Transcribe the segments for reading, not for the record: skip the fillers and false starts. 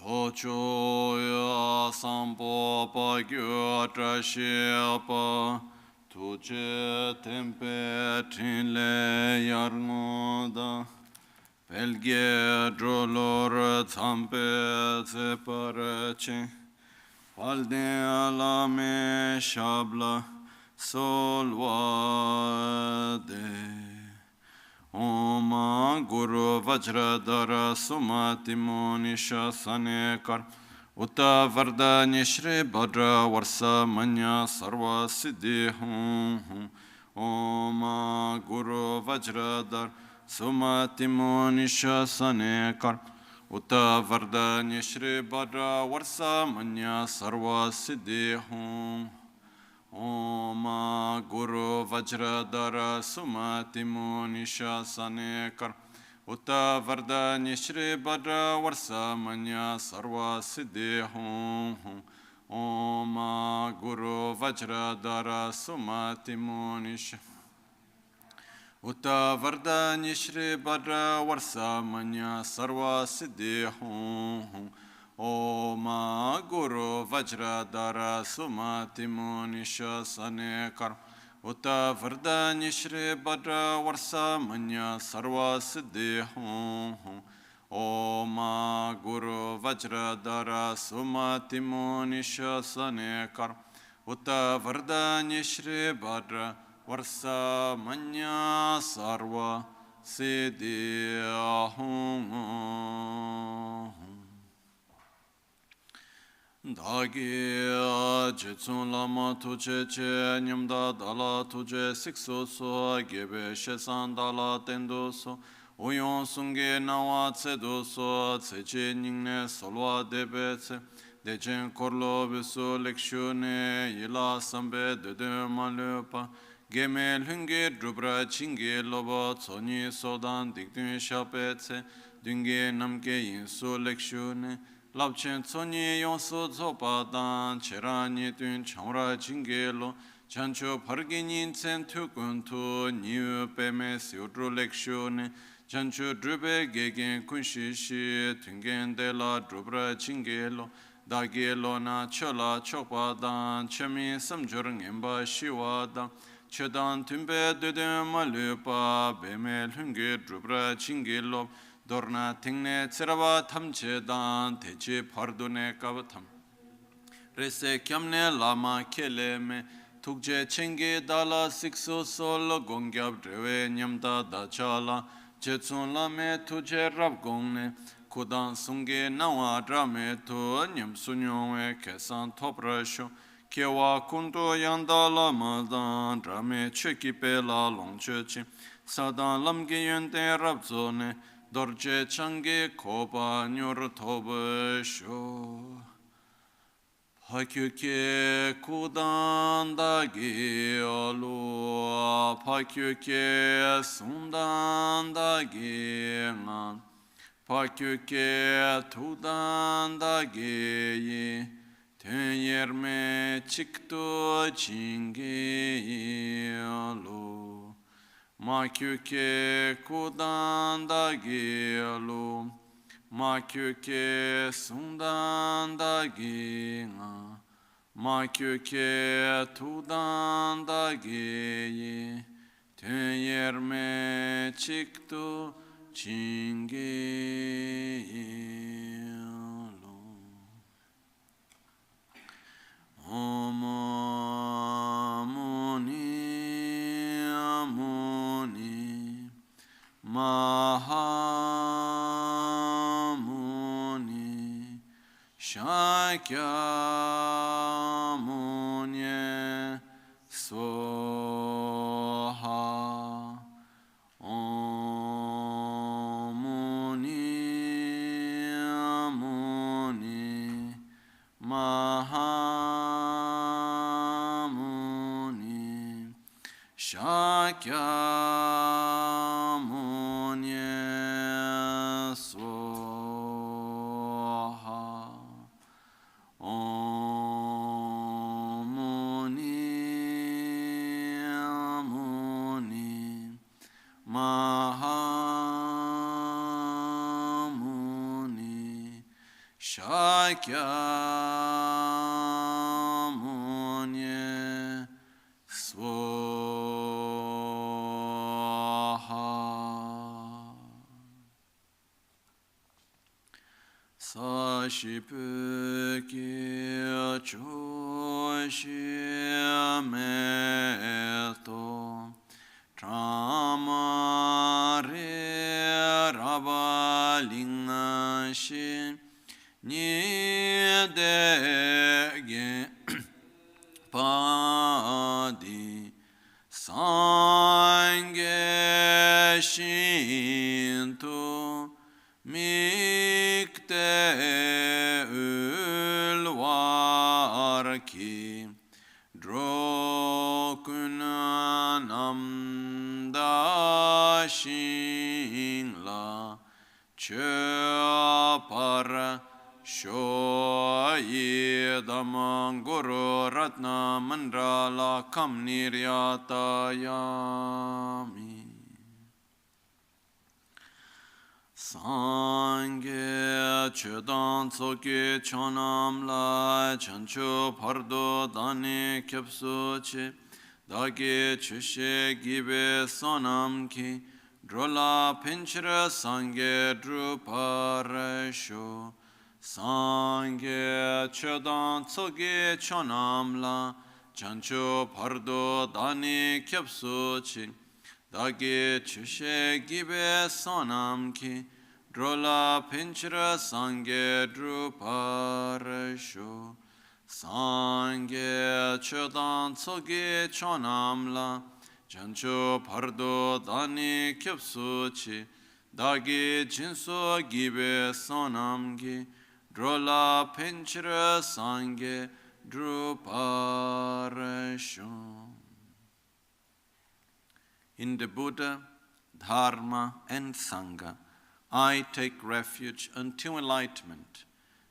Lochoya sampo pa gyo trashe pa tuche tempe trinle yarmoda pelge drolor zampe se parace palde alame shabla solvade Om Guru Vajradhara Sumati Munisha Sanekar Uta Varda Nishri Bhadra Varsa Manya Sarva Siddhi Hum Om Guru Vajradhara Sumati Munisha Sanekar Uta Varda Nishri Bhadra Varsa Manya Sarva Siddhi Hum Om Guru Vajradhara Sumati Munisha Sanekar Uta Varda Nishri Bhadra Varsa Manya Sarva Siddhi Hum Om Guru Vajradhara Sumati Munisha Uta Varda Nishri Bhadra Varsa Manya Sarva Siddhi Hum Om Guru Vajradhara Sumati Munisha Sanekar Uta Varda Nishri Bhadra Varsa Manya Sarva Siddhi Hum Om Guru Vajradhara Sumati Munisha Sanekar Uta Varda Nishri Bhadra Varsa Manya Sarva Siddhi Hum Dagi Jetsun Lama Tuche Che Nyamda Dala Tuche Sikso So Gebe Shesan Dala Tendo So Uyon Sunge Nawa Tsedo So Tseche Ningne Solwa Debe Tse Dechen Korlo Beso Lekshune Yila Sambe Dede Malupa Geme Lunge Drubra Chinge Lobo Tsoni Sodan Dikdun Shape Tse Dunge Namge Yinso Lekshune Labchen tsonyi yonso tsopa dan cherani tun chamra jingelo chancho parginin tsen tukun tu niu peme siudru lekshone chancho drube gegen kunshishi tungen de la drubra jingelo dagelo na chola chopa dan chemi samjur ngemba shiwa dan chedan tumbe dede malupa beme lunge drubra jingelo Dorna tingne tsirava tamchedan teche pardune kavatam. Rese kyamne lama keleme tukje chenge dala sikso solo gongyab drewe nyamda dachala jetsun lame tuje rab gongne kudan sunge nawa drame to nyam sunyongwe kesan toprasho kewa kunto yanda lama dan drame chekipe la longchechi sadan lamge yente rabzone Dorje change koba nyur tobe sho Pakyuke kudan dagi alu Pakyuke sundan dagi ngan Pakyuke tudan dagi Ten yerme chikto chingi alu Ma kyuke kudan dagi alu Ma kyuke sundan dagi nga Ma kyuke tudan dagi ten yerme chikto chingi alu Om Mahamuni Shakyamuni Swaha Om Muni Mahamuni Shakyamuni Swaha Om Muni Mahamuni Shakyamuni Swaha Sashipuki Choshimeto Tramare Rabalingashi Nidege Padi Sange Shinto Mikte Ulwarki Drokunanamdashingla Chöpar Shoyi Damanguru Ratna Mandrala Kamniryatayami Sangye Chedan Tsoke Chonam La Chancho Pardo Dani Kyapso Che Dage Chushe Gibe Sonam Ki Drola Pinchra Sangye Druparasho Sangye Chedan Tsoke Chonam La Chancho Pardo Dani Kyapso Che Dage Chushe Gibe Sonam Ki Drola Pinchra Sangye Druparasho Sangye Chodan Tsoge Chonamla Jancho Pardo Dani Kyapsuchi Dagi Jinso Gibe Sonamgi Drola Pinchra Sangye Druparasho. In the Buddha, Dharma and Sangha, I take refuge until enlightenment.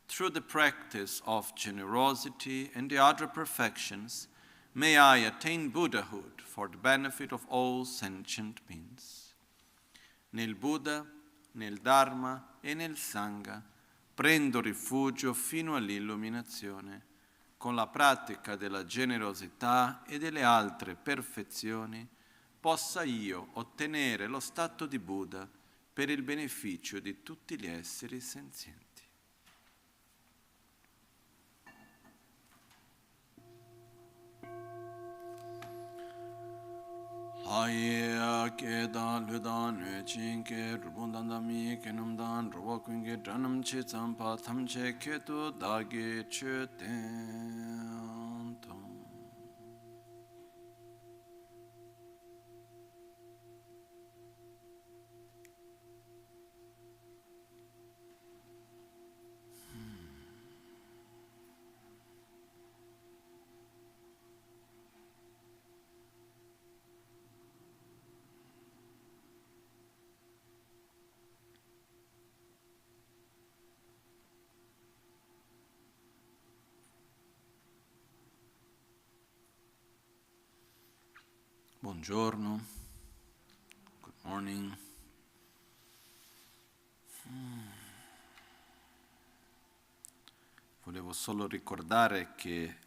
Through the practice of generosity and the other perfections, may I attain Buddhahood for the benefit of all sentient beings. Nel Buddha, nel Dharma e nel Sangha prendo rifugio fino all'illuminazione. Con la pratica della generosità e delle altre perfezioni possa io ottenere lo stato di Buddha per il beneficio di tutti gli esseri senzienti. Haya kedan ludan chinke rubundandami kenamdan ruwakunge dranam che tsampa thamche ketu dage chetento. Buongiorno, good morning. Volevo solo ricordare che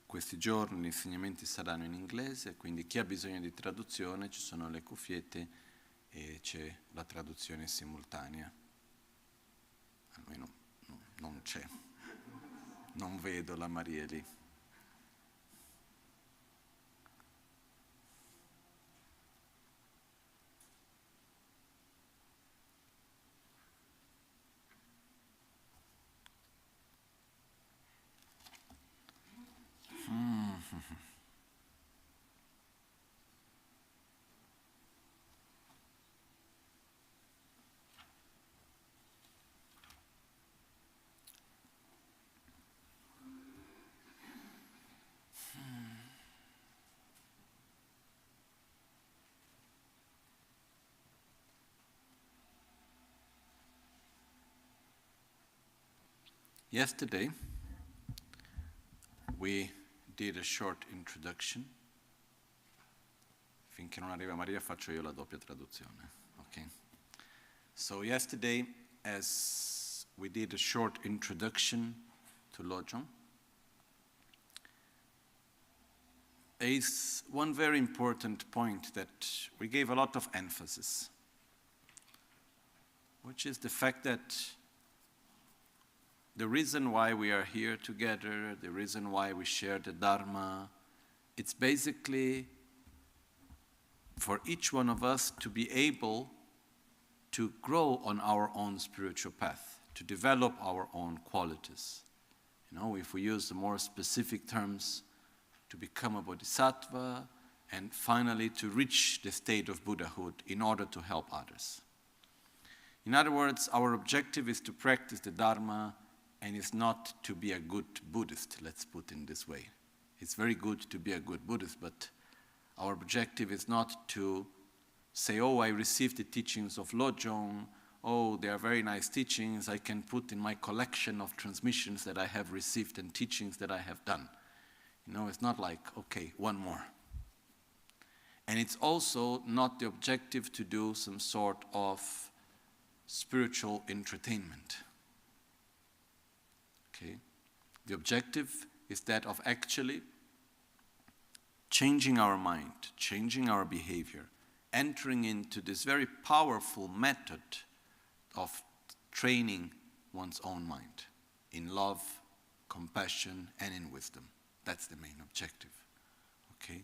questi giorni gli insegnamenti saranno in inglese, quindi chi ha bisogno di traduzione ci sono le cuffiette e c'è la traduzione simultanea. Almeno non c'è, non vedo la Maria lì. Yesterday, we did a short introduction. Finché non arriva Maria faccio io la doppia traduzione. Okay. So yesterday, as we did a short introduction to Lojong. There is one very important point that we gave a lot of emphasis, which is the fact that the reason why we are here together, the reason why we share the Dharma, it's basically for each one of us to be able to grow on our own spiritual path, to develop our own qualities. You know, if we use the more specific terms, to become a bodhisattva, and finally to reach the state of Buddhahood in order to help others. In other words, our objective is to practice the Dharma, and it's not to be a good Buddhist, let's put it in this way. It's very good to be a good Buddhist, but our objective is not to say, oh, I received the teachings of Lojong, oh, they are very nice teachings, I can put in my collection of transmissions that I have received and teachings that I have done. You know, it's not like, okay, one more. And it's also not the objective to do some sort of spiritual entertainment. Okay? The objective is that of actually changing our mind, changing our behavior, entering into this very powerful method of training one's own mind in love, compassion, and in wisdom. That's the main objective. Okay?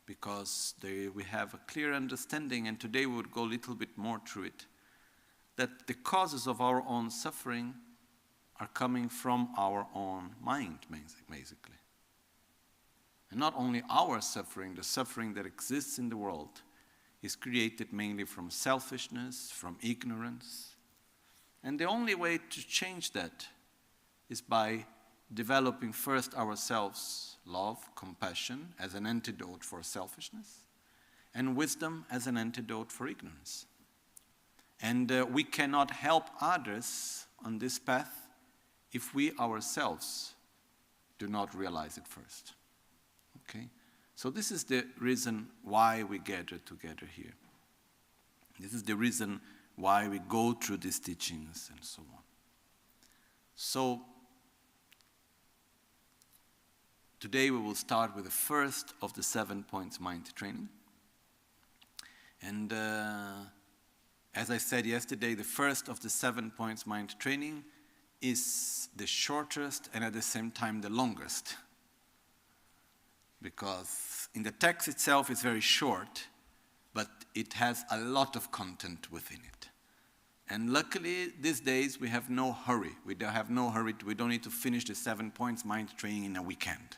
Because we have a clear understanding, and today we would go a little bit more through it, that the causes of our own suffering are coming from our own mind, basically. And not only our suffering, the suffering that exists in the world is created mainly from selfishness, from ignorance. And the only way to change that is by developing first ourselves love, compassion as an antidote for selfishness, and wisdom as an antidote for ignorance. And we cannot help others on this path if we ourselves do not realize it first. Okay? So this is the reason why we gather together here. This is the reason why we go through these teachings and so on. So today we will start with the first of the 7 points mind training. And as I said yesterday, the first of the 7 points mind training is the shortest and at the same time the longest. Because in the text itself it's very short, but it has a lot of content within it. And luckily these days we have no hurry. We don't need to finish the 7 points mind training in a weekend.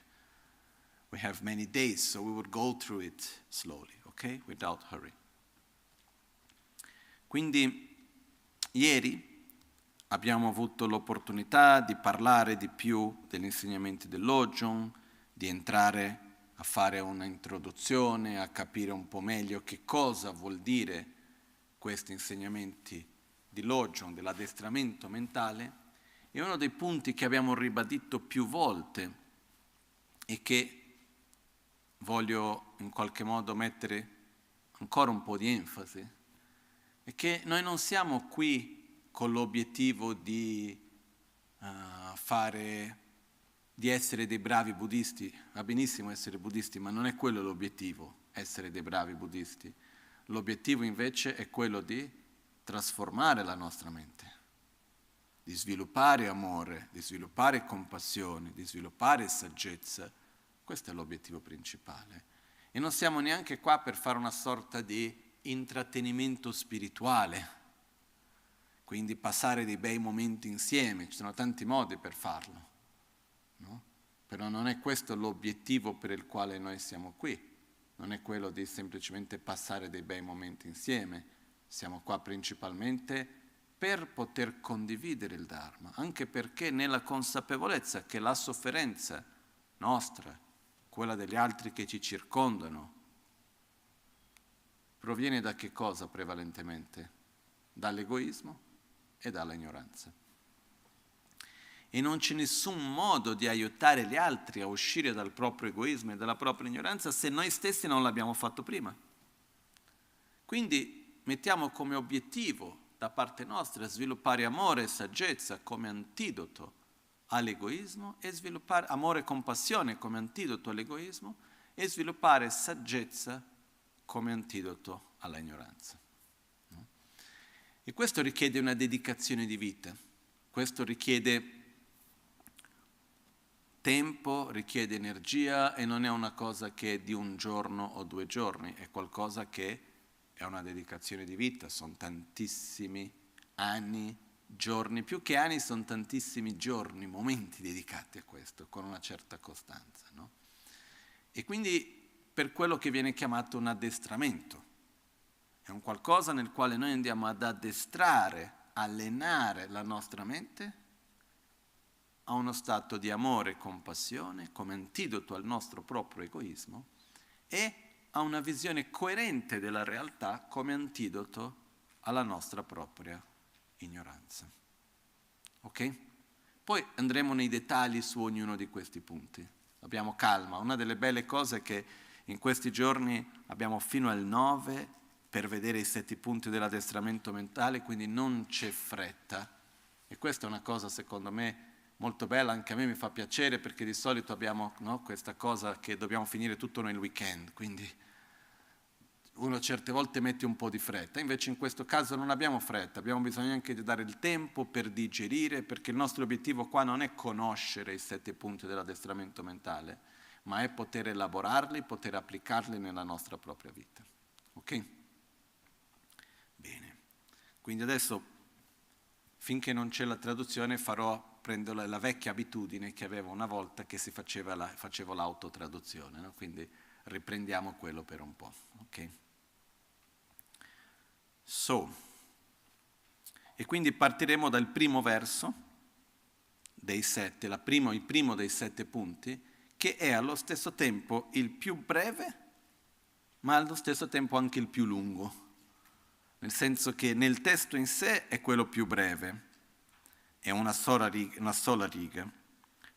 We have many days, so we would go through it slowly, okay? Without hurry. Quindi ieri abbiamo avuto l'opportunità di parlare di più degli insegnamenti del Lojong, di entrare a fare una introduzione, a capire un po' meglio che cosa vuol dire questi insegnamenti di Lojong, dell'addestramento mentale, e uno dei punti che abbiamo ribadito più volte e che voglio in qualche modo mettere ancora un po' di enfasi è che noi non siamo qui con l'obiettivo di essere dei bravi buddisti. Va benissimo essere buddisti, ma non è quello l'obiettivo, essere dei bravi buddisti. L'obiettivo invece è quello di trasformare la nostra mente, di sviluppare amore, di sviluppare compassione, di sviluppare saggezza. Questo è l'obiettivo principale. E non siamo neanche qua per fare una sorta di intrattenimento spirituale, quindi passare dei bei momenti insieme. Ci sono tanti modi per farlo, no? Però non è questo l'obiettivo per il quale noi siamo qui. Non è quello di semplicemente passare dei bei momenti insieme. Siamo qua principalmente per poter condividere il Dharma, anche perché nella consapevolezza che la sofferenza nostra, quella degli altri che ci circondano, proviene da che cosa prevalentemente? Dall'egoismo e dall'ignoranza. E non c'è nessun modo di aiutare gli altri a uscire dal proprio egoismo e dalla propria ignoranza se noi stessi non l'abbiamo fatto prima. Quindi mettiamo come obiettivo da parte nostra sviluppare amore e saggezza come antidoto all'egoismo e sviluppare amore e compassione come antidoto all'egoismo e sviluppare saggezza come antidoto alla ignoranza. No? E questo richiede una dedicazione di vita, questo richiede tempo, richiede energia e non è una cosa che è di un giorno o 2 giorni, è qualcosa che è una dedicazione di vita, sono tantissimi anni, giorni, più che anni sono tantissimi giorni, momenti dedicati a questo, con una certa costanza. No? E quindi per quello che viene chiamato un addestramento, è un qualcosa nel quale noi andiamo ad addestrare, allenare la nostra mente a uno stato di amore e compassione come antidoto al nostro proprio egoismo e a una visione coerente della realtà come antidoto alla nostra propria ignoranza. Ok? Poi andremo nei dettagli su ognuno di questi punti. Abbiamo calma. Una delle belle cose è che in questi giorni abbiamo fino al 9 per vedere i 7 punti dell'addestramento mentale, quindi non c'è fretta. E questa è una cosa, secondo me, molto bella, anche a me mi fa piacere, perché di solito abbiamo questa cosa che dobbiamo finire tutto nel weekend, quindi uno certe volte mette un po' di fretta, invece in questo caso non abbiamo fretta, abbiamo bisogno anche di dare il tempo per digerire, perché il nostro obiettivo qua non è conoscere i 7 punti dell'addestramento mentale, ma è poter elaborarli, poter applicarli nella nostra propria vita. Ok? Bene. Quindi adesso, finché non c'è la traduzione, prendo la vecchia abitudine che avevo una volta che facevo l'autotraduzione, no? Quindi riprendiamo quello per un po'. Ok? E quindi partiremo dal primo verso dei 7, il primo dei 7 punti, che è allo stesso tempo il più breve, ma allo stesso tempo anche il più lungo. Nel senso che nel testo in sé è quello più breve, è una sola riga,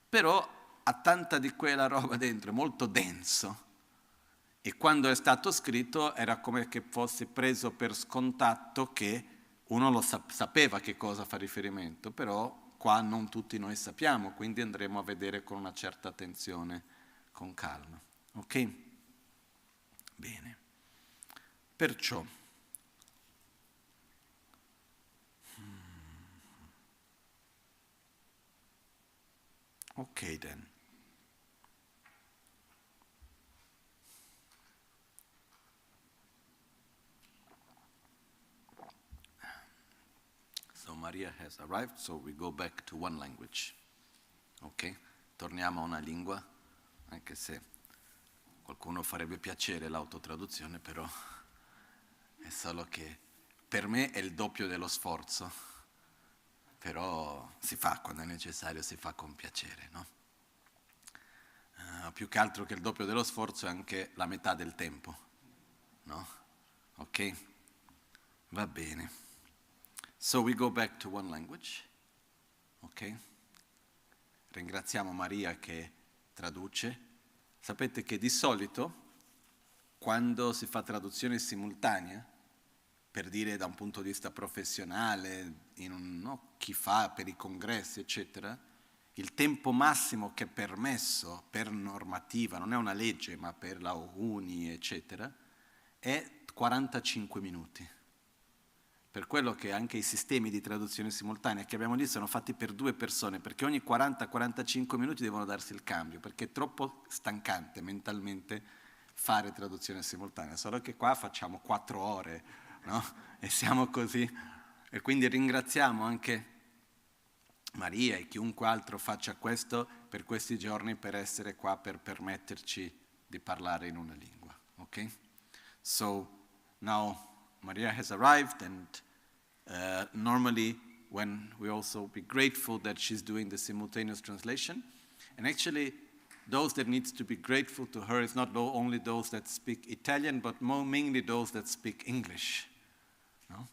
però ha tanta di quella roba dentro, è molto denso. E quando è stato scritto era come che fosse preso per scontato che uno lo sapeva che cosa fa riferimento, però qua non tutti noi sappiamo, quindi andremo a vedere con una certa attenzione, con calma. Ok? Bene. Perciò, ok then. So Maria has arrived, so we go back to one language. Ok? Torniamo a una lingua, anche se qualcuno farebbe piacere l'autotraduzione, però è solo che per me è il doppio dello sforzo, però si fa quando è necessario, si fa con piacere, no? Più che altro che il doppio dello sforzo è anche la metà del tempo, no? Ok? Va bene. So we go back to one language, ok? Ringraziamo Maria che traduce. Sapete che di solito, quando si fa traduzione simultanea, per dire da un punto di vista professionale, chi fa per i congressi, eccetera, il tempo massimo che è permesso per normativa, non è una legge, ma per la OUNI, eccetera, è 45 minuti. Per quello che anche i sistemi di traduzione simultanea che abbiamo lì sono fatti per 2 persone, perché ogni 40-45 minuti devono darsi il cambio, perché è troppo stancante mentalmente fare traduzione simultanea, solo che qua facciamo 4 ore, no? E siamo così. E quindi ringraziamo anche Maria e chiunque altro faccia questo per questi giorni, per essere qua, per permetterci di parlare in una lingua. Ok? So, now Maria has arrived, and normally when we also be grateful that she's doing the simultaneous translation. And actually, those that needs to be grateful to her is not only those that speak Italian, but mainly those that speak English. No?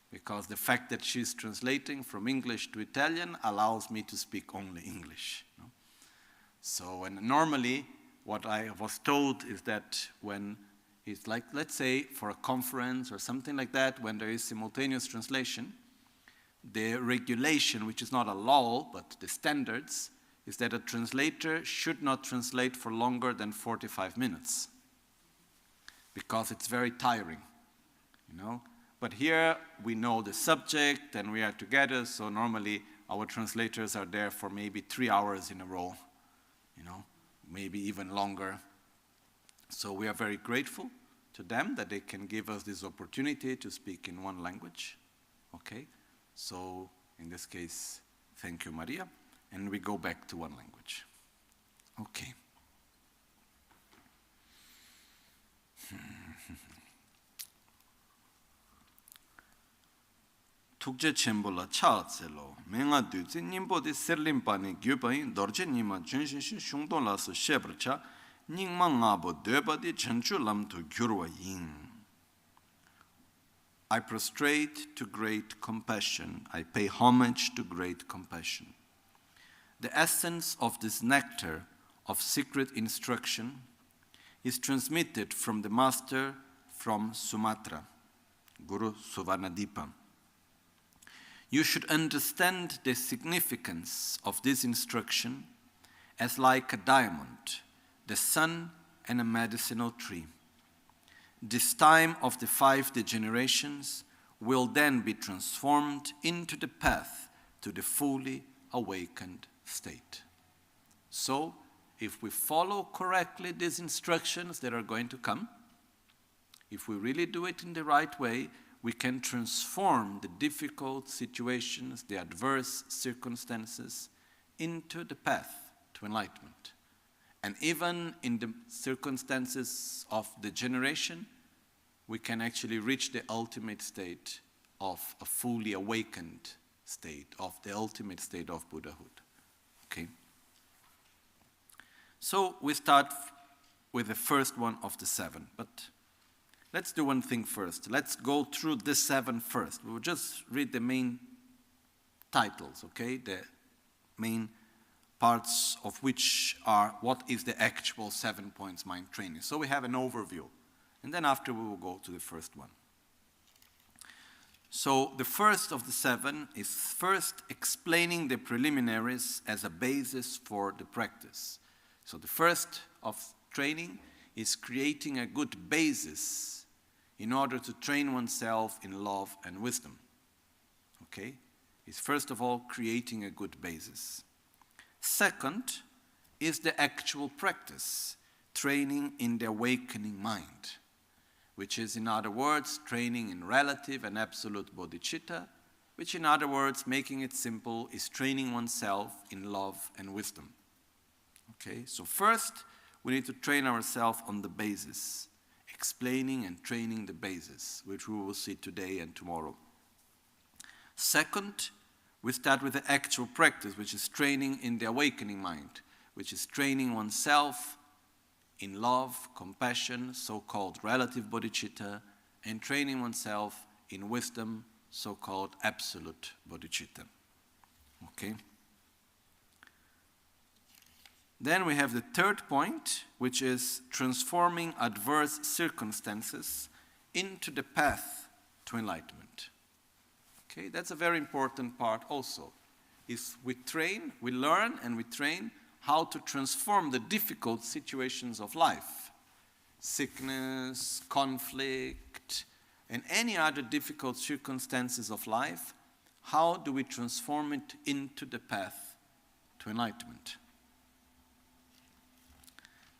Because the fact that she's translating from English to Italian allows me to speak only English. No? So, and normally what I was told is that when it's like, let's say, for a conference or something like that, when there is simultaneous translation, the regulation, which is not a law, but the standards, is that a translator should not translate for longer than 45 minutes because it's very tiring, you know. But here we know the subject and we are together, so normally our translators are there for maybe 3 hours in a row, you know, maybe even longer. So we are very grateful to them that they can give us this opportunity to speak in one language. Okay, so in this case, thank you, Maria. And we go back to one language. Okay. tukje chembola cha tselo menga du zi nimbo de serlim pani gyupain dorje nima junshin shin shungdon la so shebrcha ningma ngabo deba de chanchu lam to gyurwa yin. I prostrate to great compassion. I pay homage to great compassion. The essence of this nectar of secret instruction is transmitted from the master from Sumatra, Guru Suvarnadipa. You should understand the significance of this instruction as like a diamond, the sun, and a medicinal tree. This time of the 5 degenerations will then be transformed into the path to the fully awakened state. So, if we follow correctly these instructions that are going to come, if we really do it in the right way, we can transform the difficult situations, the adverse circumstances, into the path to enlightenment. And even in the circumstances of degeneration, we can actually reach the ultimate state of a fully awakened state, of the ultimate state of Buddhahood. Okay? So we start with the first one of the 7, but let's do one thing first. Let's go through the 7 first. We'll just read the main titles, okay? The main parts of which are what is the actual 7 points mind training. So we have an overview. And then after we will go to the first one. So the first of the 7 is first explaining the preliminaries as a basis for the practice. So the first of training is creating a good basis in order to train oneself in love and wisdom. Okay? It's first of all creating a good basis. Second is the actual practice, training in the awakening mind, which is, in other words, training in relative and absolute bodhichitta, which, in other words, making it simple, is training oneself in love and wisdom. Okay, so first, we need to train ourselves on the basis, explaining and training the basis, which we will see today and tomorrow. Second, we start with the actual practice, which is training in the awakening mind, which is training oneself in love, compassion, so-called relative bodhicitta, and training oneself in wisdom, so-called absolute bodhicitta. Okay? Then we have the third point, which is transforming adverse circumstances into the path to enlightenment. Okay, that's a very important part also. Is we train, we learn and we train how to transform the difficult situations of life. Sickness, conflict, and any other difficult circumstances of life. How do we transform it into the path to enlightenment?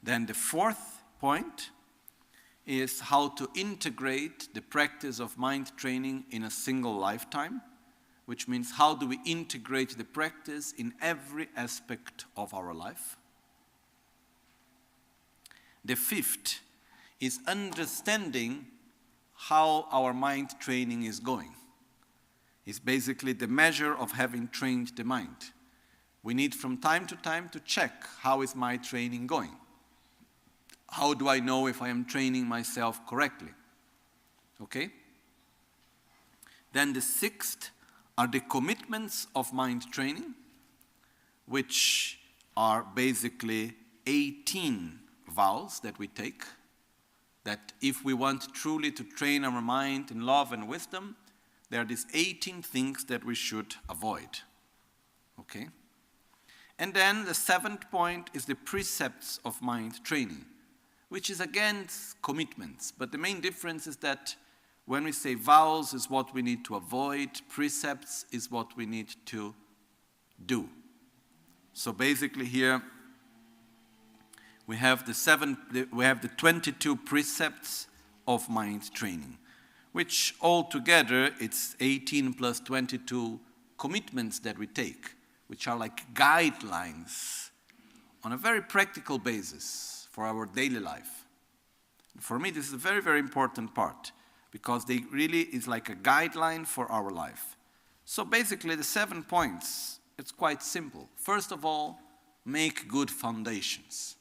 Then the fourth point is how to integrate the practice of mind training in a single lifetime, which means how do we integrate the practice in every aspect of our life. The fifth is understanding how our mind training is going. It's basically the measure of having trained the mind. We need from time to check how is my training going. How do I know if I am training myself correctly? Okay? Then the sixth are the commitments of mind training, which are basically 18 vows that we take, that if we want truly to train our mind in love and wisdom, there are these 18 things that we should avoid. Okay? And then the 7th point is the precepts of mind training, which is against commitments. But the main difference is that when we say vows is what we need to avoid, precepts is what we need to do. So basically here we have the 22 precepts of mind training, which altogether it's 18 plus 22 commitments that we take, which are like guidelines on a very practical basis for our daily life. For me, this is a very, very important part, because they really is like a guideline for our life. So basically the 7 points, it's quite simple. First of all, make good foundations.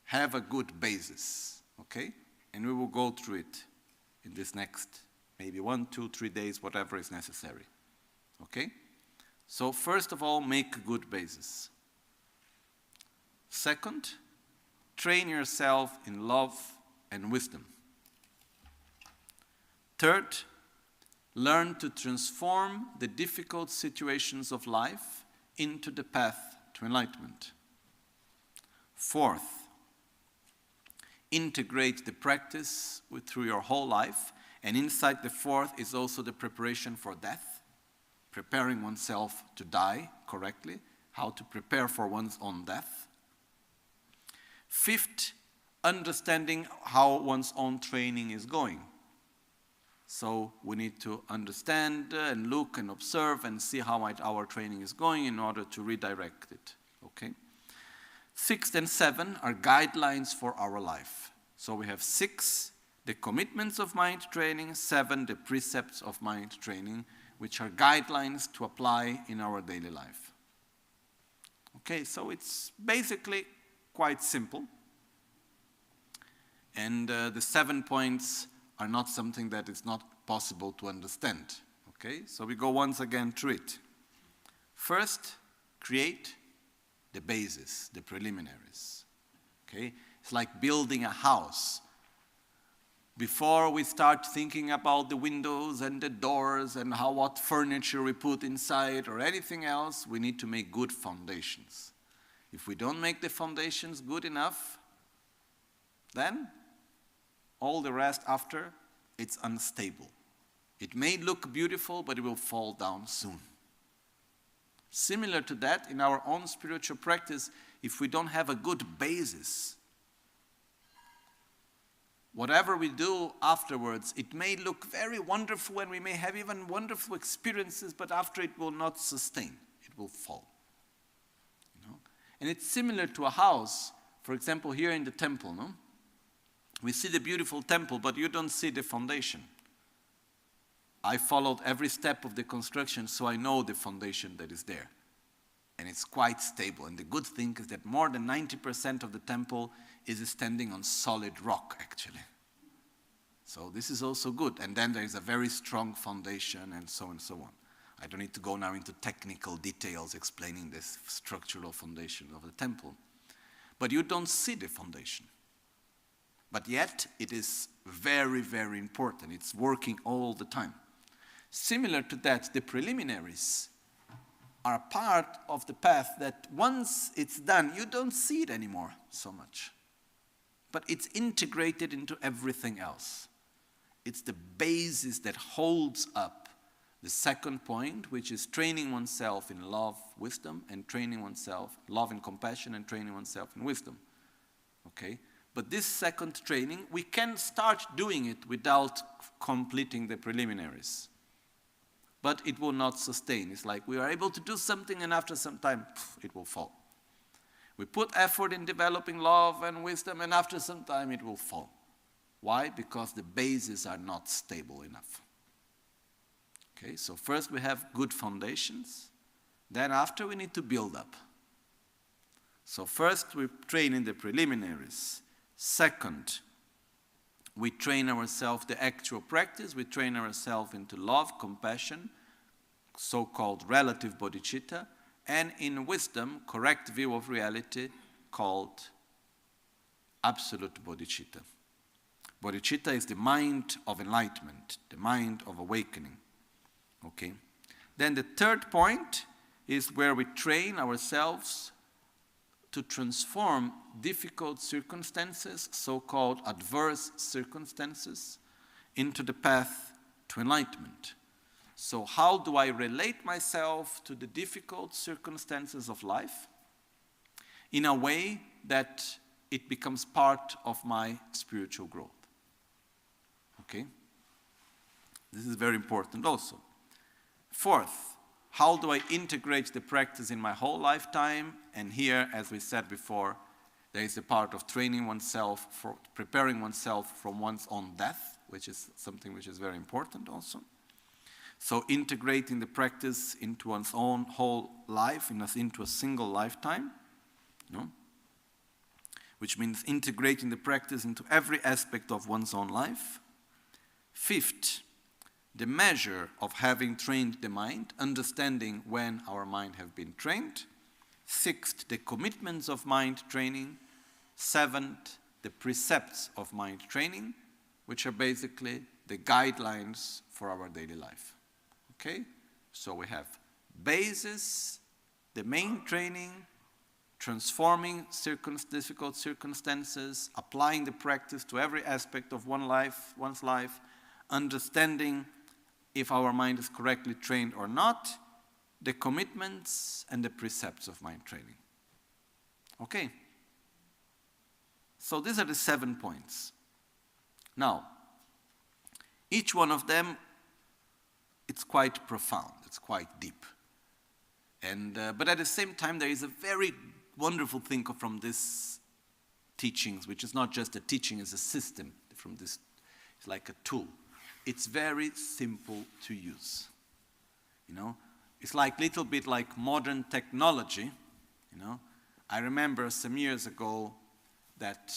Have a good basis, okay? And we will go through it in this next maybe 1, 2, 3 days, whatever is necessary, okay? So first of all, make a good basis. Second, train yourself in love and wisdom. Third, learn to transform the difficult situations of life into the path to enlightenment. Fourth, integrate the practice through your whole life, and inside the fourth is also the preparation for death, preparing oneself to die correctly, how to prepare for one's own death. Fifth, understanding how one's own training is going. So we need to understand and look and observe and see how our training is going in order to redirect it, okay? 6 and 7 are guidelines for our life. So we have 6, the commitments of mind training, 7, the precepts of mind training, which are guidelines to apply in our daily life. Okay, so it's basically quite simple. And the 7 points are not something that is not possible to understand. Okay, so we go once again through it. First, create the basis, the preliminaries. Okay, it's like building a house. Before we start thinking about the windows and the doors and what furniture we put inside or anything else, we need to make good foundations. If we don't make the foundations good enough, then all the rest after, it's unstable. It may look beautiful, but it will fall down soon. Similar to that, in our own spiritual practice, if we don't have a good basis, whatever we do afterwards, it may look very wonderful and we may have even wonderful experiences, but after it will not sustain. It will fall. You know? And it's similar to a house. For example, here in the temple, no? We see the beautiful temple, but you don't see the foundation. I followed every step of the construction, so I know the foundation that is there. And it's quite stable. And the good thing is that more than 90% of the temple is standing on solid rock, actually. So this is also good. And then there is a very strong foundation and so on. I don't need to go now into technical details explaining this structural foundation of the temple. But you don't see the foundation. But yet, it is very, very important. It's working all the time. Similar to that, the preliminaries are part of the path that once it's done, you don't see it anymore so much. But it's integrated into everything else. It's the basis that holds up the second point, which is training oneself in love, wisdom, and training oneself, love and compassion, and training oneself in wisdom. Okay? But this second training, we can start doing it without completing the preliminaries. But it will not sustain. It's like we are able to do something and after some time, it will fall. We put effort in developing love and wisdom and after some time it will fall. Why? Because the bases are not stable enough. Okay, so first we have good foundations. Then after we need to build up. So first we train in the preliminaries. Second, we train ourselves the actual practice. We train ourselves into love, compassion, so-called relative bodhichitta, and in wisdom, correct view of reality, called absolute bodhichitta. Bodhichitta is the mind of enlightenment, the mind of awakening. Okay. Then the third point is where we train ourselves to transform difficult circumstances, so-called adverse circumstances, into the path to enlightenment. So how do I relate myself to the difficult circumstances of life in a way that it becomes part of my spiritual growth? Okay? This is very important also. Fourth, how do I integrate the practice in my whole lifetime? And here, as we said before, there is a part of training oneself, for preparing oneself from one's own death, which is something which is very important also. So integrating the practice into one's own whole life, into a single lifetime, which means integrating the practice into every aspect of one's own life. Fifth, the measure of having trained the mind, understanding when our mind has been trained. Sixth, the commitments of mind training. Seventh, the precepts of mind training, which are basically the guidelines for our daily life. Okay? So we have basis, the main training, transforming difficult circumstances, applying the practice to every aspect of one's life, understanding if our mind is correctly trained or not, the commitments and the precepts of mind training. Okay? So these are the 7 points. Now, each one of them, it's quite profound, it's quite deep. But at the same time, there is a very wonderful thing from these teachings, which is not just a teaching, it's a system. From this, it's like a tool. It's very simple to use. It's like little bit like modern technology. I remember some years ago that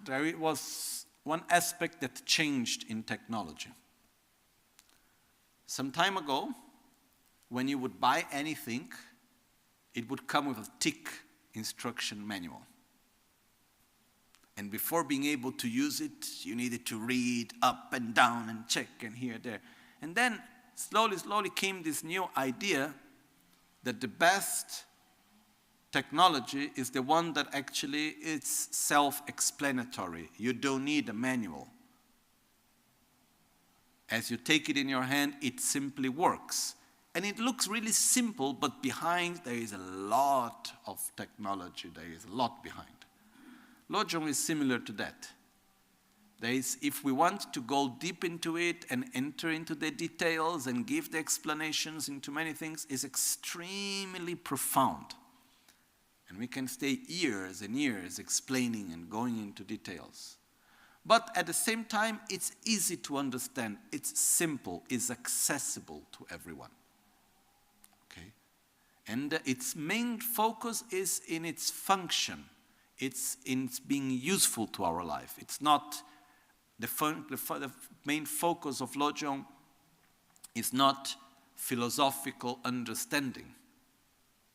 there was one aspect that changed in technology. Some time ago, when you would buy anything, it would come with a thick instruction manual. And before being able to use it, you needed to read up and down and check and here and there. And then slowly came this new idea that the best technology is the one that actually is self-explanatory. You don't need a manual. As you take it in your hand, it simply works. And it looks really simple, but behind there is a lot of technology. There is a lot behind. Lojong is similar to that. If we want to go deep into it and enter into the details and give the explanations into many things, it's extremely profound. And we can stay years and years explaining and going into details. But at the same time, it's easy to understand. It's simple. It's accessible to everyone. Okay? And its main focus is in its function. It's in being useful to our life. It's not the main focus of Lojong is not philosophical understanding.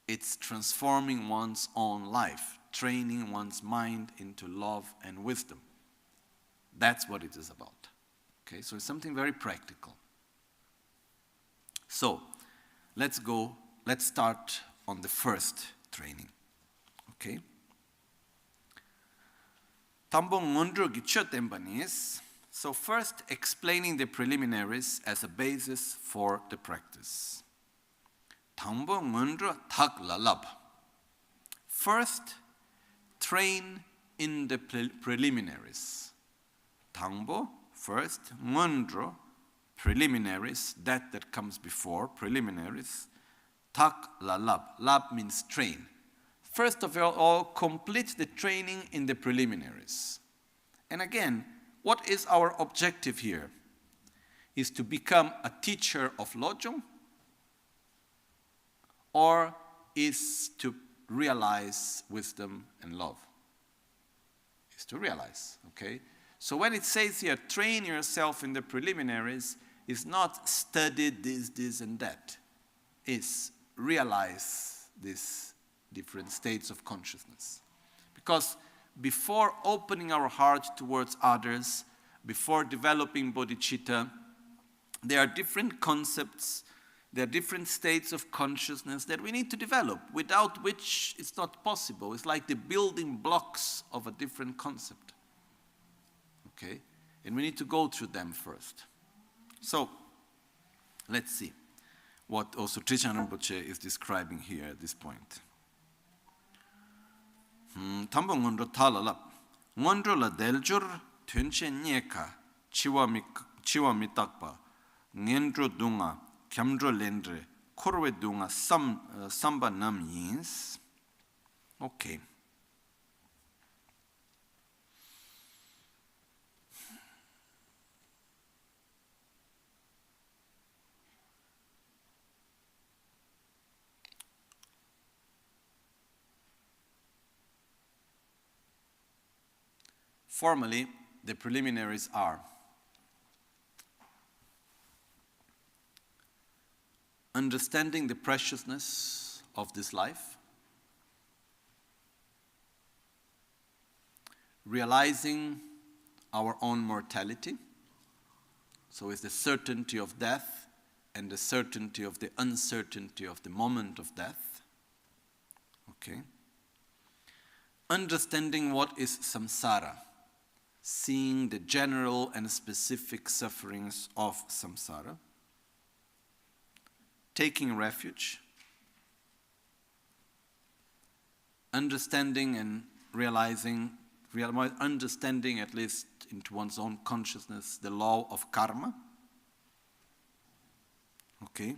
It's transforming one's own life, training one's mind into love and wisdom. That's what it is about. Okay, so it's something very practical. So, let's start on the first training. Okay? So first, explaining the preliminaries as a basis for the practice. First, train in the preliminaries. Tangbo, first, ngondro, preliminaries, that comes before, preliminaries. Tak la lab, lab means train. First of all, complete the training in the preliminaries. And again, what is our objective here? Is to become a teacher of Lojong? Or is to realize wisdom and love? Is to realize, okay? So when it says here, train yourself in the preliminaries, it's not study this, and that. It's realize these different states of consciousness. Because before opening our heart towards others, before developing bodhicitta, there are different concepts, there are different states of consciousness that we need to develop, without which it's not possible. It's like the building blocks of a different concept. Okay? And we need to go through them first. So, let's see what also Geshe Rinpoche is describing here at this point. Tambo ngondro talala, ngondro la deljur tunche nyeka, chiwa mitakpa, ngendro dunga, kyamdro lendre, korwe dunga, samba nam yins. Okay. Formally, the preliminaries are understanding the preciousness of this life, realizing our own mortality, so it's the certainty of death and the certainty of the uncertainty of the moment of death. Okay. Understanding what is samsara, seeing the general and specific sufferings of samsara, taking refuge, understanding and realizing, understanding at least into one's own consciousness, the law of karma, okay,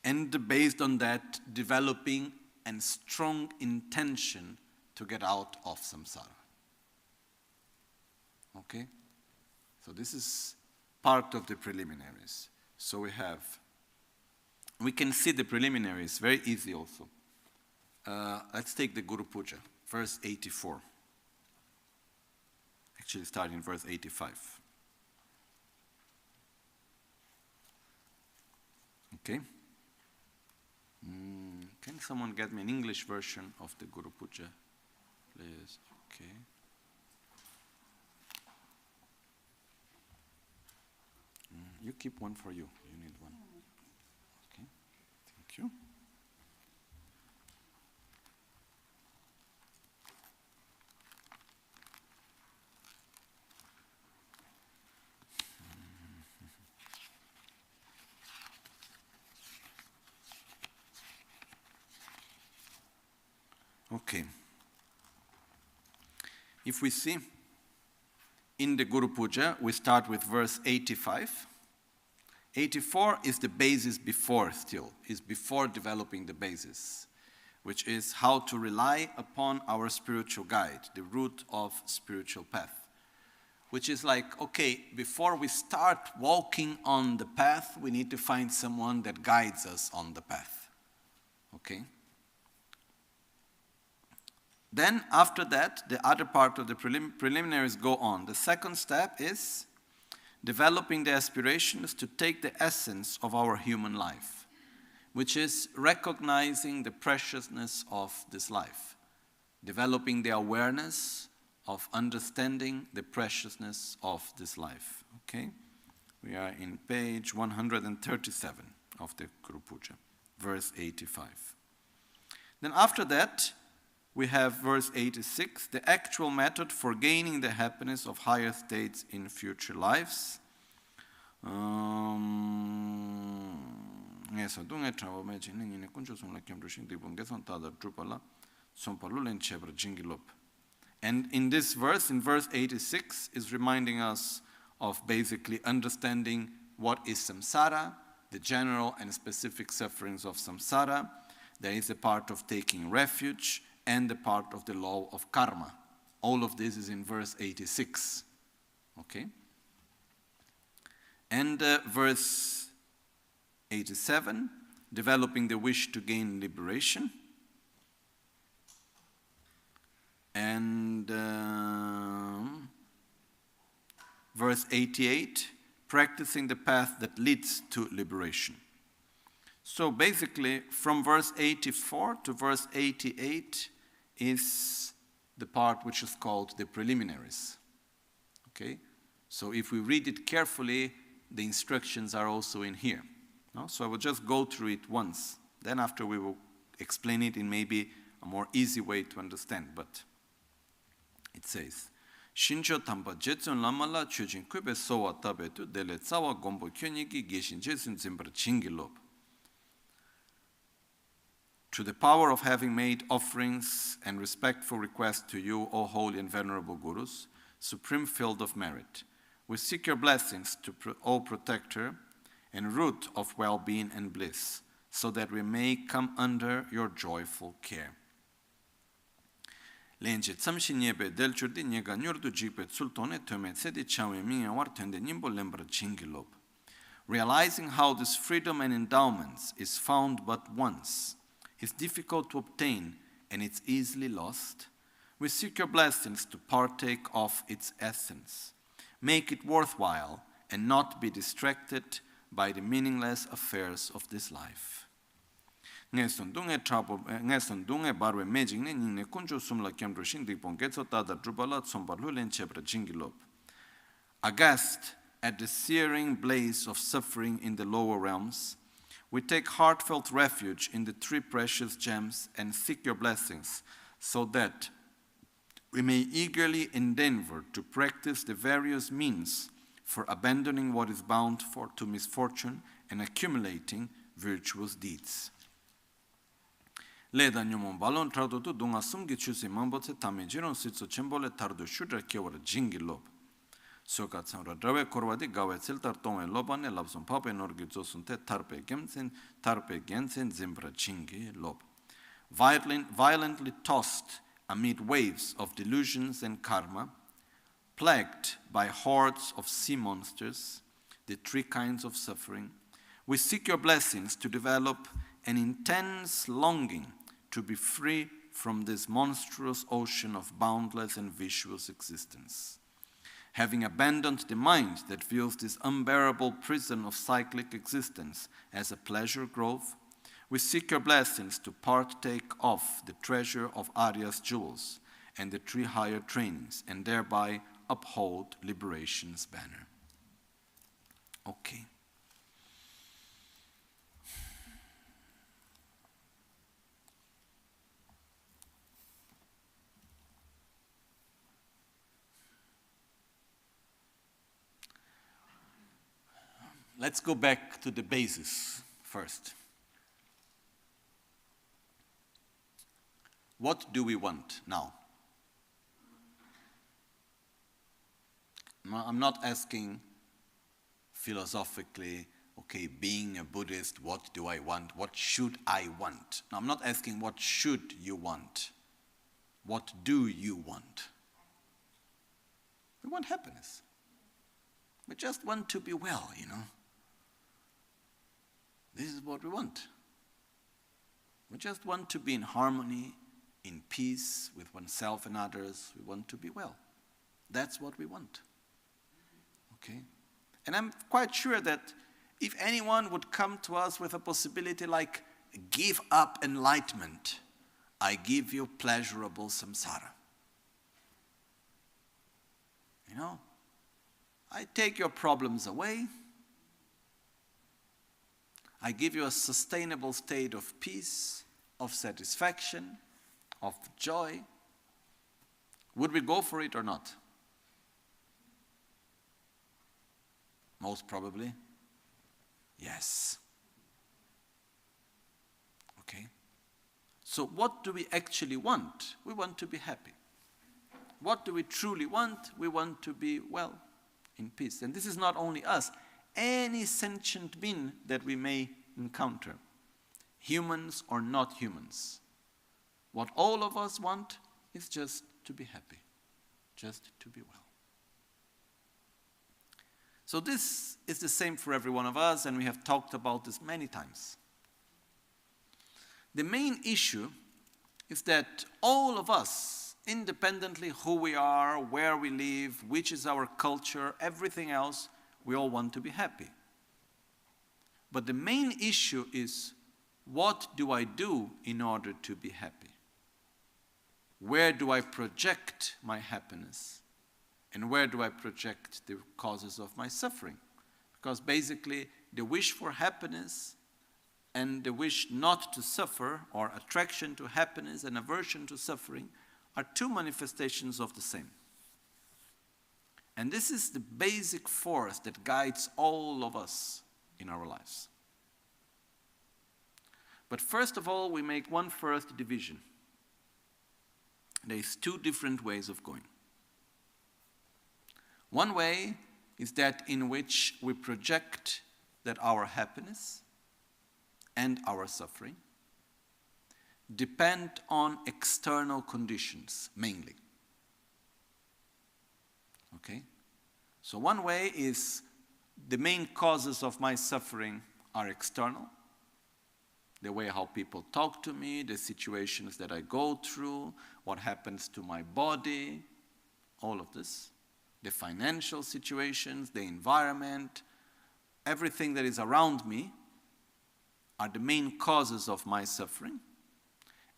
and based on that, developing a strong intention to get out of samsara. Okay? So this is part of the preliminaries. So we can see the preliminaries, very easy also. Let's take the Guru Puja, verse 84. Actually starting in verse 85. Okay? Can someone get me an English version of the Guru Puja, please? Okay. You keep one for you. You need one. Okay. Thank you. Okay. If we see in the Guru Puja, we start with verse 85. 84 is the basis before still, is before developing the basis, which is how to rely upon our spiritual guide, the root of spiritual path. Which is like, okay, before we start walking on the path, we need to find someone that guides us on the path. Okay? Then, after that, the other part of the preliminaries go on. The second step is developing the aspirations to take the essence of our human life, which is recognizing the preciousness of this life, developing the awareness of understanding the preciousness of this life. Okay? We are in page 137 of the Guru Puja, verse 85. Then after that, we have verse 86, the actual method for gaining the happiness of higher states in future lives. And in this verse, in verse 86, is reminding us of basically understanding what is samsara, the general and specific sufferings of samsara. There is a part of taking refuge, and the part of the law of karma. All of this is in verse 86. Okay? And verse 87, developing the wish to gain liberation. And verse 88, practicing the path that leads to liberation. So basically, from verse 84 to verse 88 is the part which is called the preliminaries. Okay? So if we read it carefully, the instructions are also in here. No? So I will just go through it once. Then after we will explain it in maybe a more easy way to understand. But it says, Shincho tamba jetsun lamala chujin kube sowa tabetu dele tsawa gombo kyoniki geshin jetsun zimbra chingilob. To the power of having made offerings and respectful requests to you, O holy and venerable gurus, supreme field of merit, we seek your blessings, O protector and root of well-being and bliss, so that we may come under your joyful care. Lenje tsamshin yebe del churdi nyega nyurdu jikpe tsultone tome tsedi chawe miya war tende nimbo lembra chingilob. Realizing how this freedom and endowments is found but once, is difficult to obtain, and it's easily lost, we seek your blessings to partake of its essence. Make it worthwhile and not be distracted by the meaningless affairs of this life. Ngeson dunge barwe mejingne ningne kunjo sumla kemdro shindipon getso tada drubala tsombarlu len chebra jingilob. Aghast at the searing blaze of suffering in the lower realms, we take heartfelt refuge in the three precious gems and seek your blessings, so that we may eagerly endeavor to practice the various means for abandoning what is bound to misfortune and accumulating virtuous deeds. Leda nyumon balon traduto dunga sumgi chusi mambotse tamijiron sitso chembole tardo shudra kiawara jingilob. Soka tsamra drawe korwadi gawe tsiltar tongwe lobane labson pape norgi zosunte tarpe gensen zimbra chingi lob. Violently tossed amid waves of delusions and karma, plagued by hordes of sea monsters, the three kinds of suffering, we seek your blessings to develop an intense longing to be free from this monstrous ocean of boundless and vicious existence. Having abandoned the mind that views this unbearable prison of cyclic existence as a pleasure grove, we seek your blessings to partake of the treasure of Arya's jewels and the three higher trainings, and thereby uphold liberation's banner. Okay. Let's go back to the basis first. What do we want now? I'm not asking philosophically, okay, being a Buddhist, what do I want? What should I want? No, I'm not asking what should you want. What do you want? We want happiness. We just want to be well, you know. This is what we want. We just want to be in harmony, in peace with oneself and others. We want to be well. That's what we want. Okay? And I'm quite sure that if anyone would come to us with a possibility like, give up enlightenment, I give you pleasurable samsara. You know? I take your problems away. I give you a sustainable state of peace, of satisfaction, of joy. Would we go for it or not? Most probably, yes. Okay. So what do we actually want? We want to be happy. What do we truly want? We want to be well, in peace. And this is not only us. Any sentient being that we may encounter, humans or not humans. What all of us want is just to be happy, just to be well. So this is the same for every one of us, and we have talked about this many times. The main issue is that all of us, independently who we are, where we live, which is our culture, everything else, we all want to be happy. But the main issue is, what do I do in order to be happy? Where do I project my happiness? And where do I project the causes of my suffering? Because basically, the wish for happiness and the wish not to suffer, or attraction to happiness and aversion to suffering, are two manifestations of the same. And this is the basic force that guides all of us in our lives. But first of all, we make one first division. There is two different ways of going. One way is that in which we project that our happiness and our suffering depend on external conditions, mainly. Okay? So one way is the main causes of my suffering are external. The way how people talk to me, the situations that I go through, what happens to my body, all of this. The financial situations, the environment, everything that is around me are the main causes of my suffering.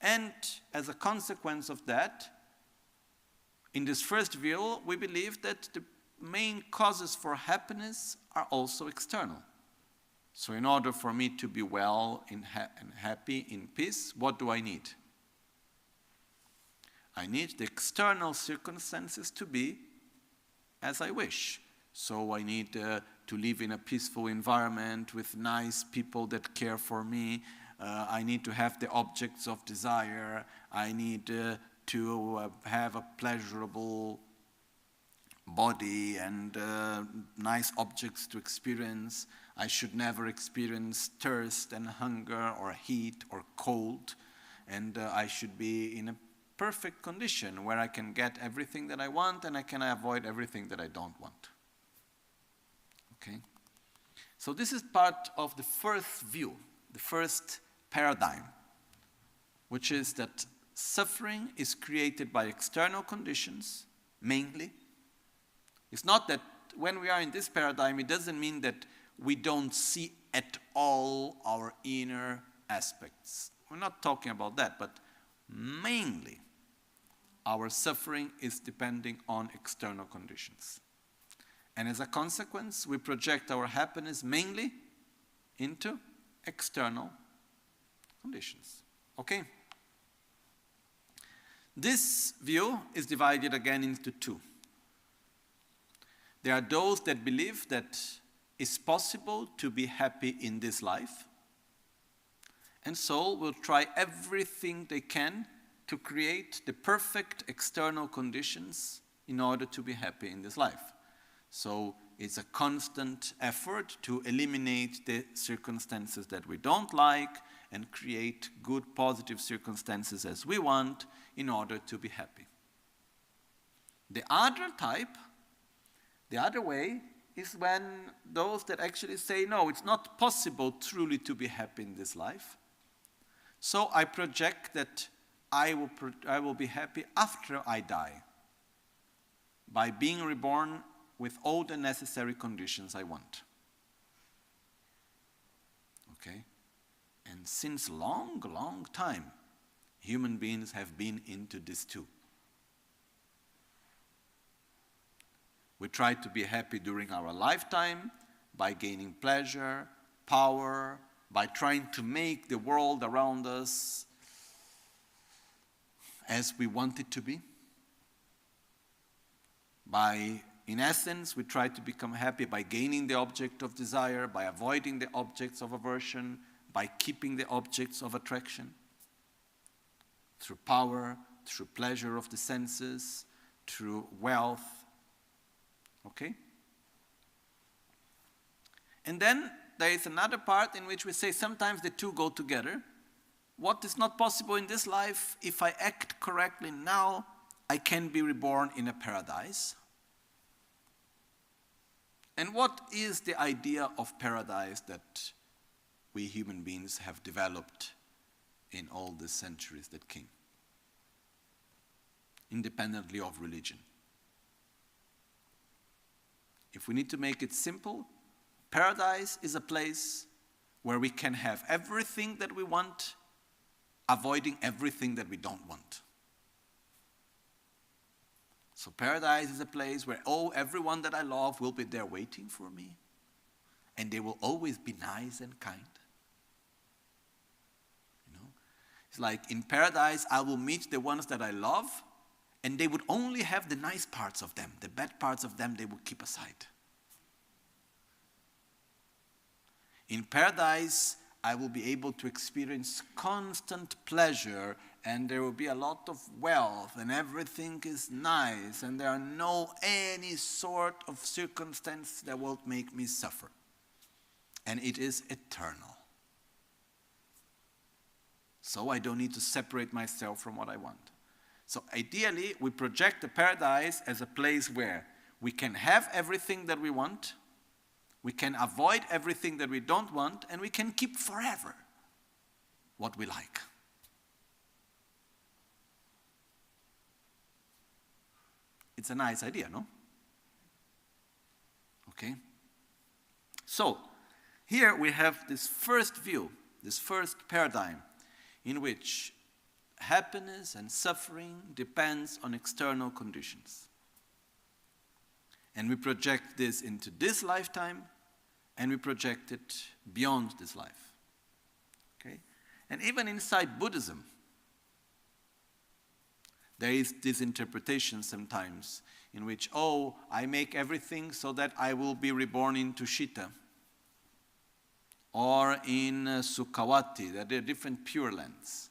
And as a consequence of that, in this first view, we believe that the main causes for happiness are also external. So in order for me to be well and happy, in peace, what do I need? I need the external circumstances to be as I wish. So I need to live in a peaceful environment with nice people that care for me. I need to have the objects of desire. I need to have a pleasurable body and nice objects to experience. I should never experience thirst and hunger or heat or cold. And I should be in a perfect condition where I can get everything that I want and I can avoid everything that I don't want. Okay? So this is part of the first view, the first paradigm, which is that suffering is created by external conditions, mainly. It's not that when we are in this paradigm, it doesn't mean that we don't see at all our inner aspects. We're not talking about that, but mainly our suffering is depending on external conditions. And as a consequence, we project our happiness mainly into external conditions. Okay? This view is divided again into two. There are those that believe that it's possible to be happy in this life, and so will try everything they can to create the perfect external conditions in order to be happy in this life. So it's a constant effort to eliminate the circumstances that we don't like and create good, positive circumstances as we want in order to be happy. The other type, the other way, is when those that actually say, no, it's not possible truly to be happy in this life. So I project that I will be happy after I die by being reborn with all the necessary conditions I want. Okay? And since long, long time, human beings have been into this too. We try to be happy during our lifetime by gaining pleasure, power, by trying to make the world around us as we want it to be. In essence, we try to become happy by gaining the object of desire, by avoiding the objects of aversion, by keeping the objects of attraction. Through power, through pleasure of the senses, through wealth. Okay? And then there is another part in which we say sometimes the two go together. What is not possible in this life, if I act correctly now, I can be reborn in a paradise. And what is the idea of paradise that we human beings have developed in all the centuries that came, independently of religion? If we need to make it simple, paradise is a place where we can have everything that we want, avoiding everything that we don't want. So paradise is a place where everyone that I love will be there waiting for me. and they will always be nice and kind. It's like in paradise, I will meet the ones that I love, and they would only have the nice parts of them. The bad parts of them, they will keep aside. In paradise, I will be able to experience constant pleasure, and there will be a lot of wealth, and everything is nice, and there are no any sort of circumstance that will make me suffer. And it is eternal. So I don't need to separate myself from what I want. So ideally, we project the paradise as a place where we can have everything that we want, we can avoid everything that we don't want, and we can keep forever what we like. It's a nice idea, no? Okay? So, here we have this first view, this first paradigm, in which happiness and suffering depends on external conditions. And we project this into this lifetime, and we project it beyond this life. Okay? And even inside Buddhism, there is this interpretation sometimes in which, I make everything so that I will be reborn into Chitta. Or in Sukhavati, that there are different Pure Lands.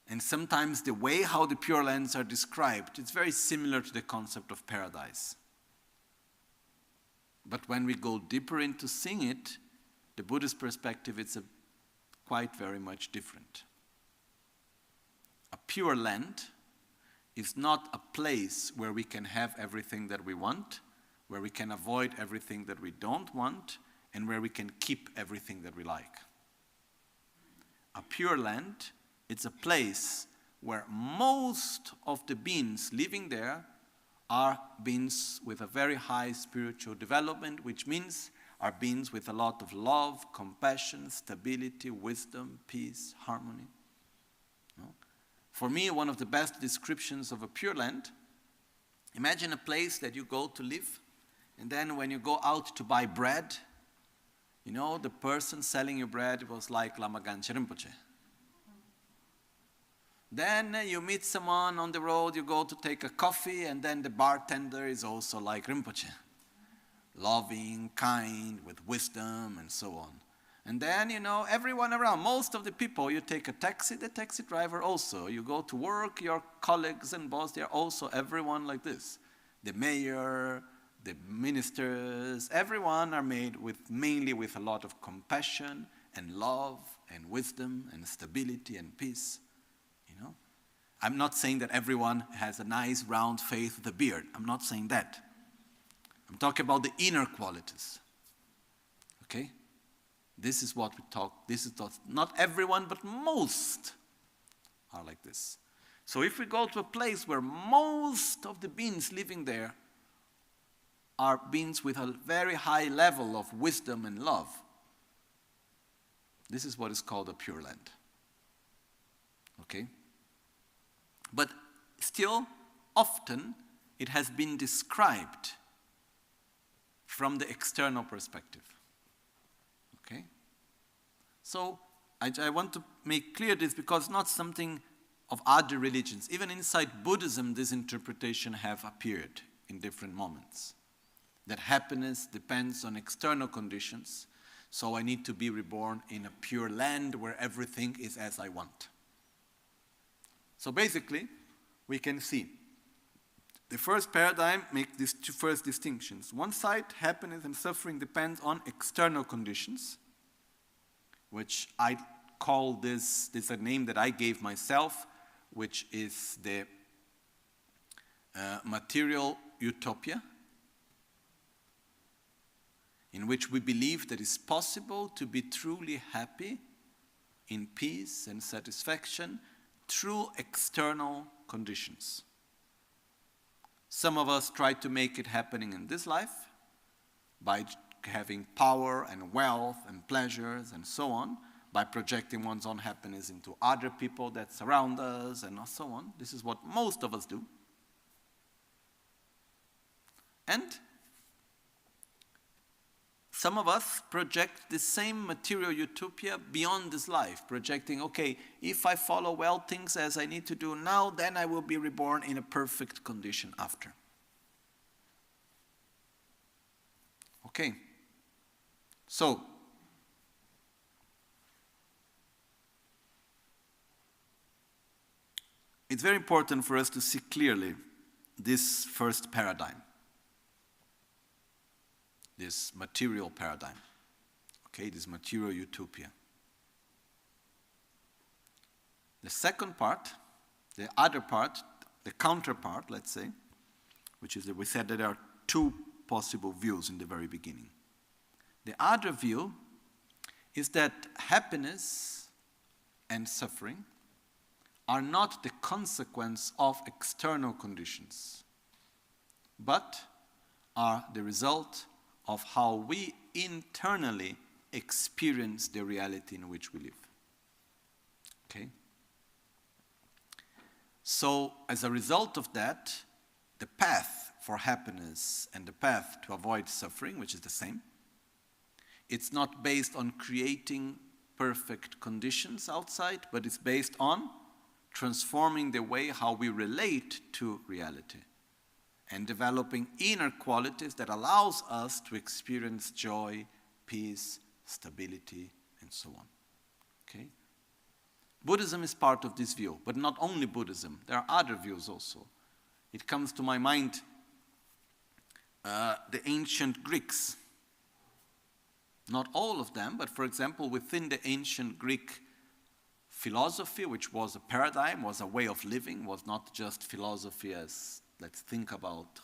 And sometimes the way how the Pure Lands are described, it's very similar to the concept of paradise. But when we go deeper into seeing it, the Buddhist perspective, it's quite very much different. A Pure Land is not a place where we can have everything that we want, where we can avoid everything that we don't want, and where we can keep everything that we like. A Pure Land, it's a place where most of the beings living there are beings with a very high spiritual development, which means are beings with a lot of love, compassion, stability, wisdom, peace, harmony. No? For me, one of the best descriptions of a Pure Land, imagine a place that you go to live, and then when you go out to buy bread, the person selling you bread was like Lama Michel Rinpoche. Then you meet someone on the road, you go to take a coffee, and then the bartender is also like Rinpoche. Loving, kind, with wisdom, and so on. And then, everyone around, most of the people, you take a taxi, the taxi driver also. You go to work, your colleagues and boss, they're also everyone like this. The mayor, the ministers, everyone are made mainly with a lot of compassion and love and wisdom and stability and peace. I'm not saying that everyone has a nice round face with a beard. I'm not saying that. I'm talking about the inner qualities. Okay? This is what we talk. Not everyone, but most are like this. So if we go to a place where most of the beings living there are beings with a very high level of wisdom and love, this is what is called a Pure Land. Okay? But still, often, it has been described from the external perspective. Okay? So, I want to make clear this because it's not something of other religions. Even inside Buddhism, this interpretation have appeared in different moments. That happiness depends on external conditions, so I need to be reborn in a Pure Land where everything is as I want. So basically, we can see the first paradigm makes these two first distinctions. One side, happiness and suffering depend on external conditions, which I call this is a name that I gave myself, which is the material utopia, in which we believe that it's possible to be truly happy, in peace and satisfaction, through external conditions. Some of us try to make it happening in this life by having power and wealth and pleasures and so on, by projecting one's own happiness into other people that surround us and so on. This is what most of us do. some of us project the same material utopia beyond this life, projecting, okay, if I follow well things as I need to do now, then I will be reborn in a perfect condition after. Okay. So, it's very important for us to see clearly this first paradigm, this material paradigm, okay, this material utopia. The second part, the other part, the counterpart, let's say, which is that we said that there are two possible views in the very beginning. The other view is that happiness and suffering are not the consequence of external conditions, but are the result of how we internally experience the reality in which we live. Okay? So, as a result of that, the path for happiness and the path to avoid suffering, which is the same, it's not based on creating perfect conditions outside, but it's based on transforming the way how we relate to reality and developing inner qualities that allows us to experience joy, peace, stability, and so on. Okay? Buddhism is part of this view, but not only Buddhism. There are other views also. It comes to my mind the ancient Greeks. Not all of them, but for example, within the ancient Greek philosophy, which was a paradigm, was a way of living, was not just philosophy as let's think about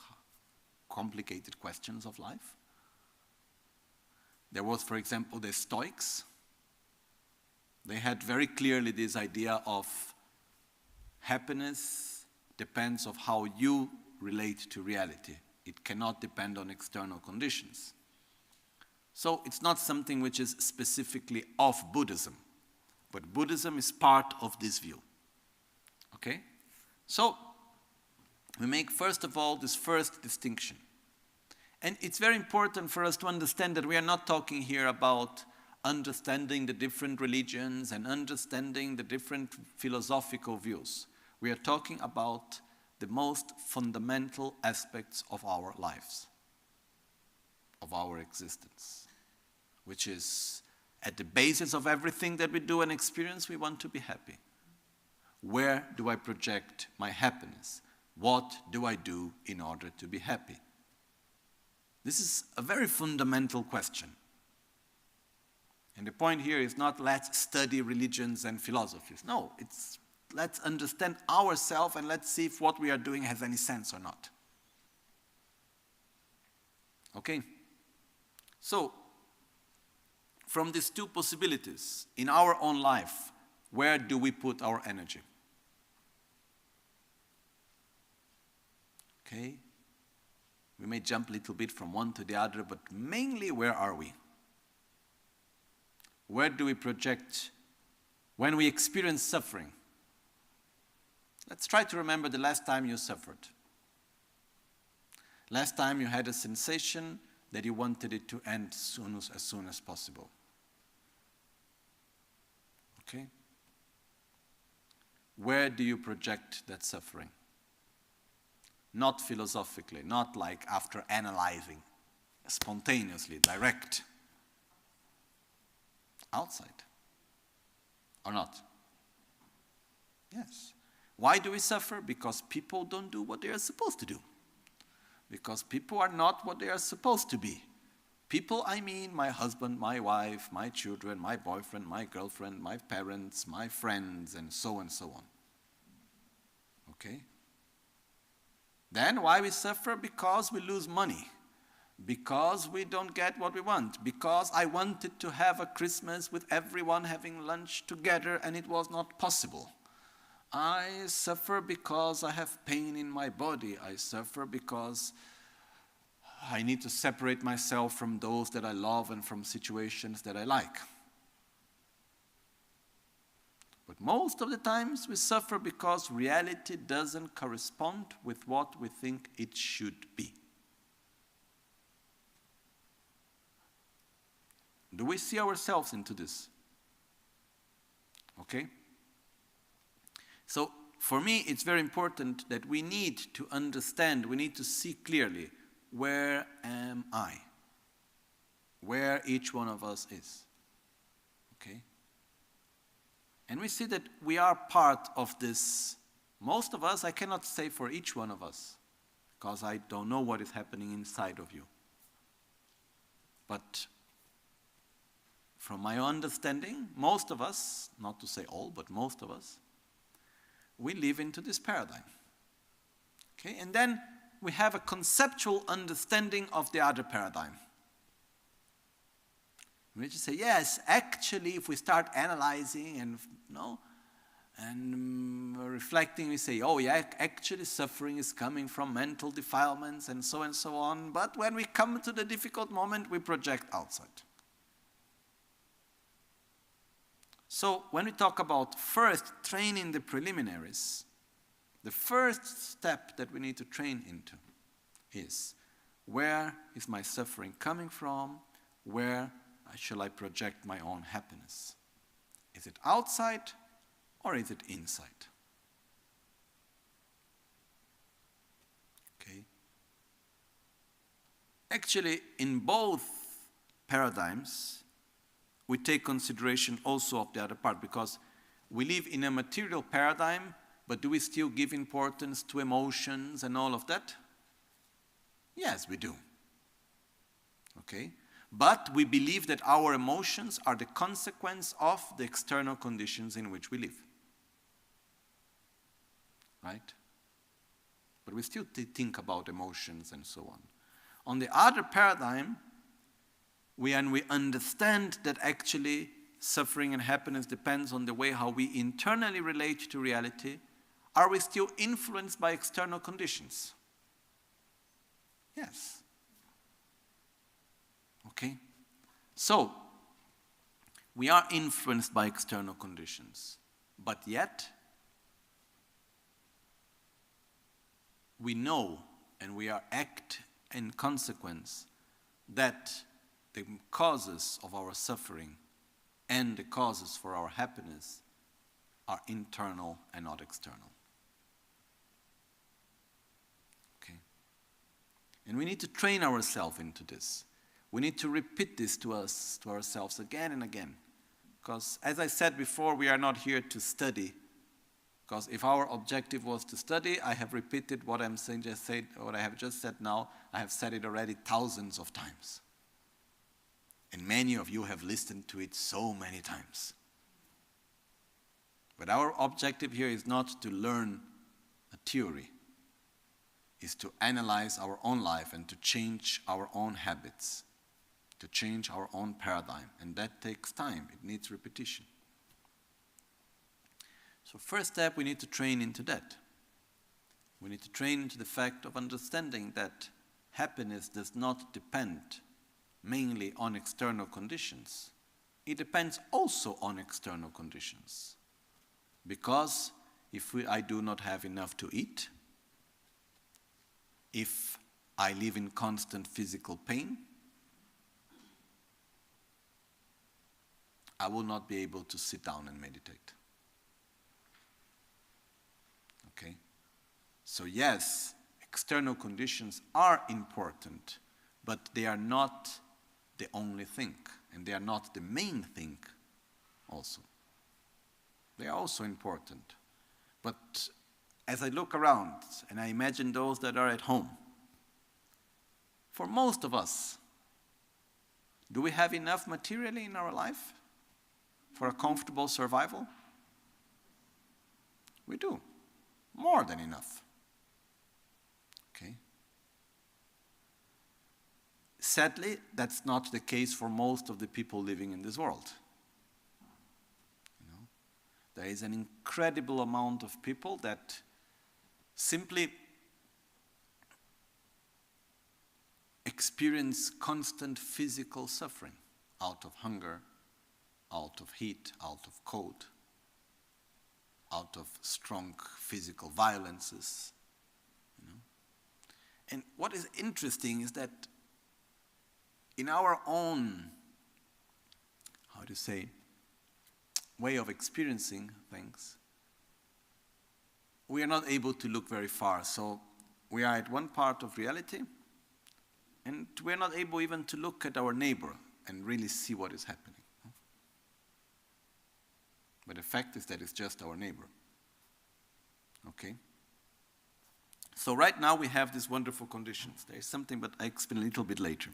complicated questions of life. There was, for example, the Stoics. They had very clearly this idea of happiness depends on how you relate to reality. It cannot depend on external conditions. So it's not something which is specifically of Buddhism, but Buddhism is part of this view. Okay? So we make first of all this first distinction. And it's very important for us to understand that we are not talking here about understanding the different religions and understanding the different philosophical views. We are talking about the most fundamental aspects of our lives, of our existence, which is at the basis of everything that we do and experience, we want to be happy. Where do I project my happiness? What do I do in order to be happy? This is a very fundamental question. And the point here is not let's study religions and philosophies. No, it's let's understand ourselves and let's see if what we are doing has any sense or not. Okay? So, from these two possibilities, in our own life, where do we put our energy? Okay? We may jump a little bit from one to the other, but mainly where are we? Where do we project when we experience suffering? Let's try to remember the last time you suffered. Last time you had a sensation that you wanted it to end as soon as possible. Okay? Where do you project that suffering? Not philosophically, not like after analyzing, spontaneously, direct. Outside. Or not? Yes. Why do we suffer? Because people don't do what they are supposed to do. Because people are not what they are supposed to be. People, I mean my husband, my wife, my children, my boyfriend, my girlfriend, my parents, my friends, and so on. Okay? Then why we suffer? Because we lose money. Because we don't get what we want. Because I wanted to have a Christmas with everyone having lunch together and it was not possible. I suffer because I have pain in my body. I suffer because I need to separate myself from those that I love and from situations that I like. But most of the times we suffer because reality doesn't correspond with what we think it should be. Do we see ourselves into this? Okay? So, for me, it's very important that we need to understand, we need to see clearly, where am I? Where each one of us is. Okay? And we see that we are part of this. Most of us, I cannot say for each one of us, because I don't know what is happening inside of you. But from my understanding, most of us, not to say all, but most of us, we live into this paradigm. Okay? And then we have a conceptual understanding of the other paradigm. We just say, yes, actually, if we start analyzing and reflecting, we say, oh yeah, actually suffering is coming from mental defilements and so on. But when we come to the difficult moment, we project outside. So when we talk about first training the preliminaries, the first step that we need to train into is, where is my suffering coming from? Where shall I project my own happiness? Is it outside or is it inside? Okay. Actually, in both paradigms, we take consideration also of the other part, because we live in a material paradigm, but do we still give importance to emotions and all of that? Yes, we do. Okay? But we believe that our emotions are the consequence of the external conditions in which we live. Right? But we still think about emotions and so on. On the other paradigm, we understand that actually suffering and happiness depends on the way how we internally relate to reality. Are we still influenced by external conditions? Yes. Okay? So, we are influenced by external conditions, but yet we know and we are act in consequence that the causes of our suffering and the causes for our happiness are internal and not external. Okay? And we need to train ourselves into this. We need to repeat this to ourselves again and again. Because as I said before, we are not here to study. Because if our objective was to study, I have repeated what I have just said now. I have said it already thousands of times. And many of you have listened to it so many times. But our objective here is not to learn a theory. It's to analyze our own life and to change our own habits, to change our own paradigm. And that takes time. It needs repetition. So first step, we need to train into that. We need to train into the fact of understanding that happiness does not depend mainly on external conditions. It depends also on external conditions. Because if I do not have enough to eat, if I live in constant physical pain, I will not be able to sit down and meditate. Okay? So yes, external conditions are important, but they are not the only thing, and they are not the main thing also. They are also important. But as I look around and I imagine those that are at home, for most of us, do we have enough materially in our life for a comfortable survival? We do. More than enough. Okay? Sadly, that's not the case for most of the people living in this world. There is an incredible amount of people that simply experience constant physical suffering out of hunger, out of heat, out of cold, out of strong physical violences. And what is interesting is that in our own way of experiencing things, we are not able to look very far. So we are at one part of reality, and we are not able even to look at our neighbor and really see what is happening. But the fact is that it's just our neighbor. Okay? So right now we have these wonderful conditions. There is something, but I explain a little bit later.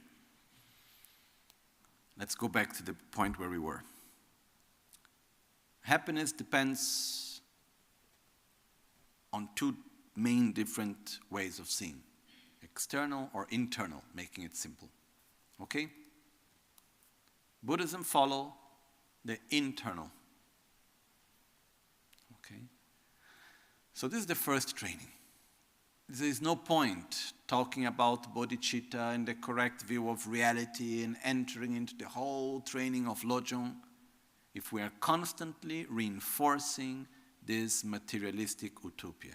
Let's go back to the point where we were. Happiness depends on two main different ways of seeing. External or internal, making it simple. Okay? Buddhism follows the internal. Okay? So this is the first training. There is no point talking about bodhichitta and the correct view of reality and entering into the whole training of Lojong if we are constantly reinforcing this materialistic utopia.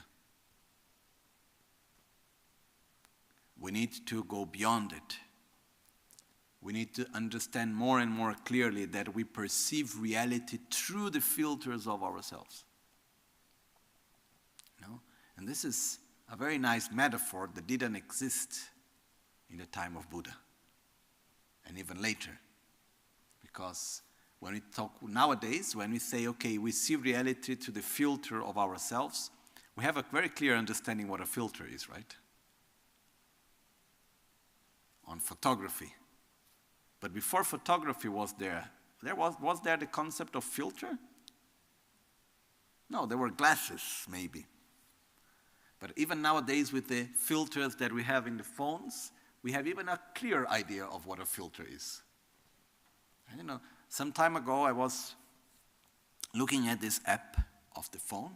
We need to go beyond it. We need to understand more and more clearly that we perceive reality through the filters of ourselves. And this is a very nice metaphor that didn't exist in the time of Buddha, and even later. Because when we talk nowadays, when we say, okay, we see reality through the filter of ourselves, we have a very clear understanding what a filter is, right? On photography. But before photography was there there the concept of filter? No, there were glasses, maybe. But even nowadays, with the filters that we have in the phones, we have even a clear idea of what a filter is. And some time ago, I was looking at this app of the phone,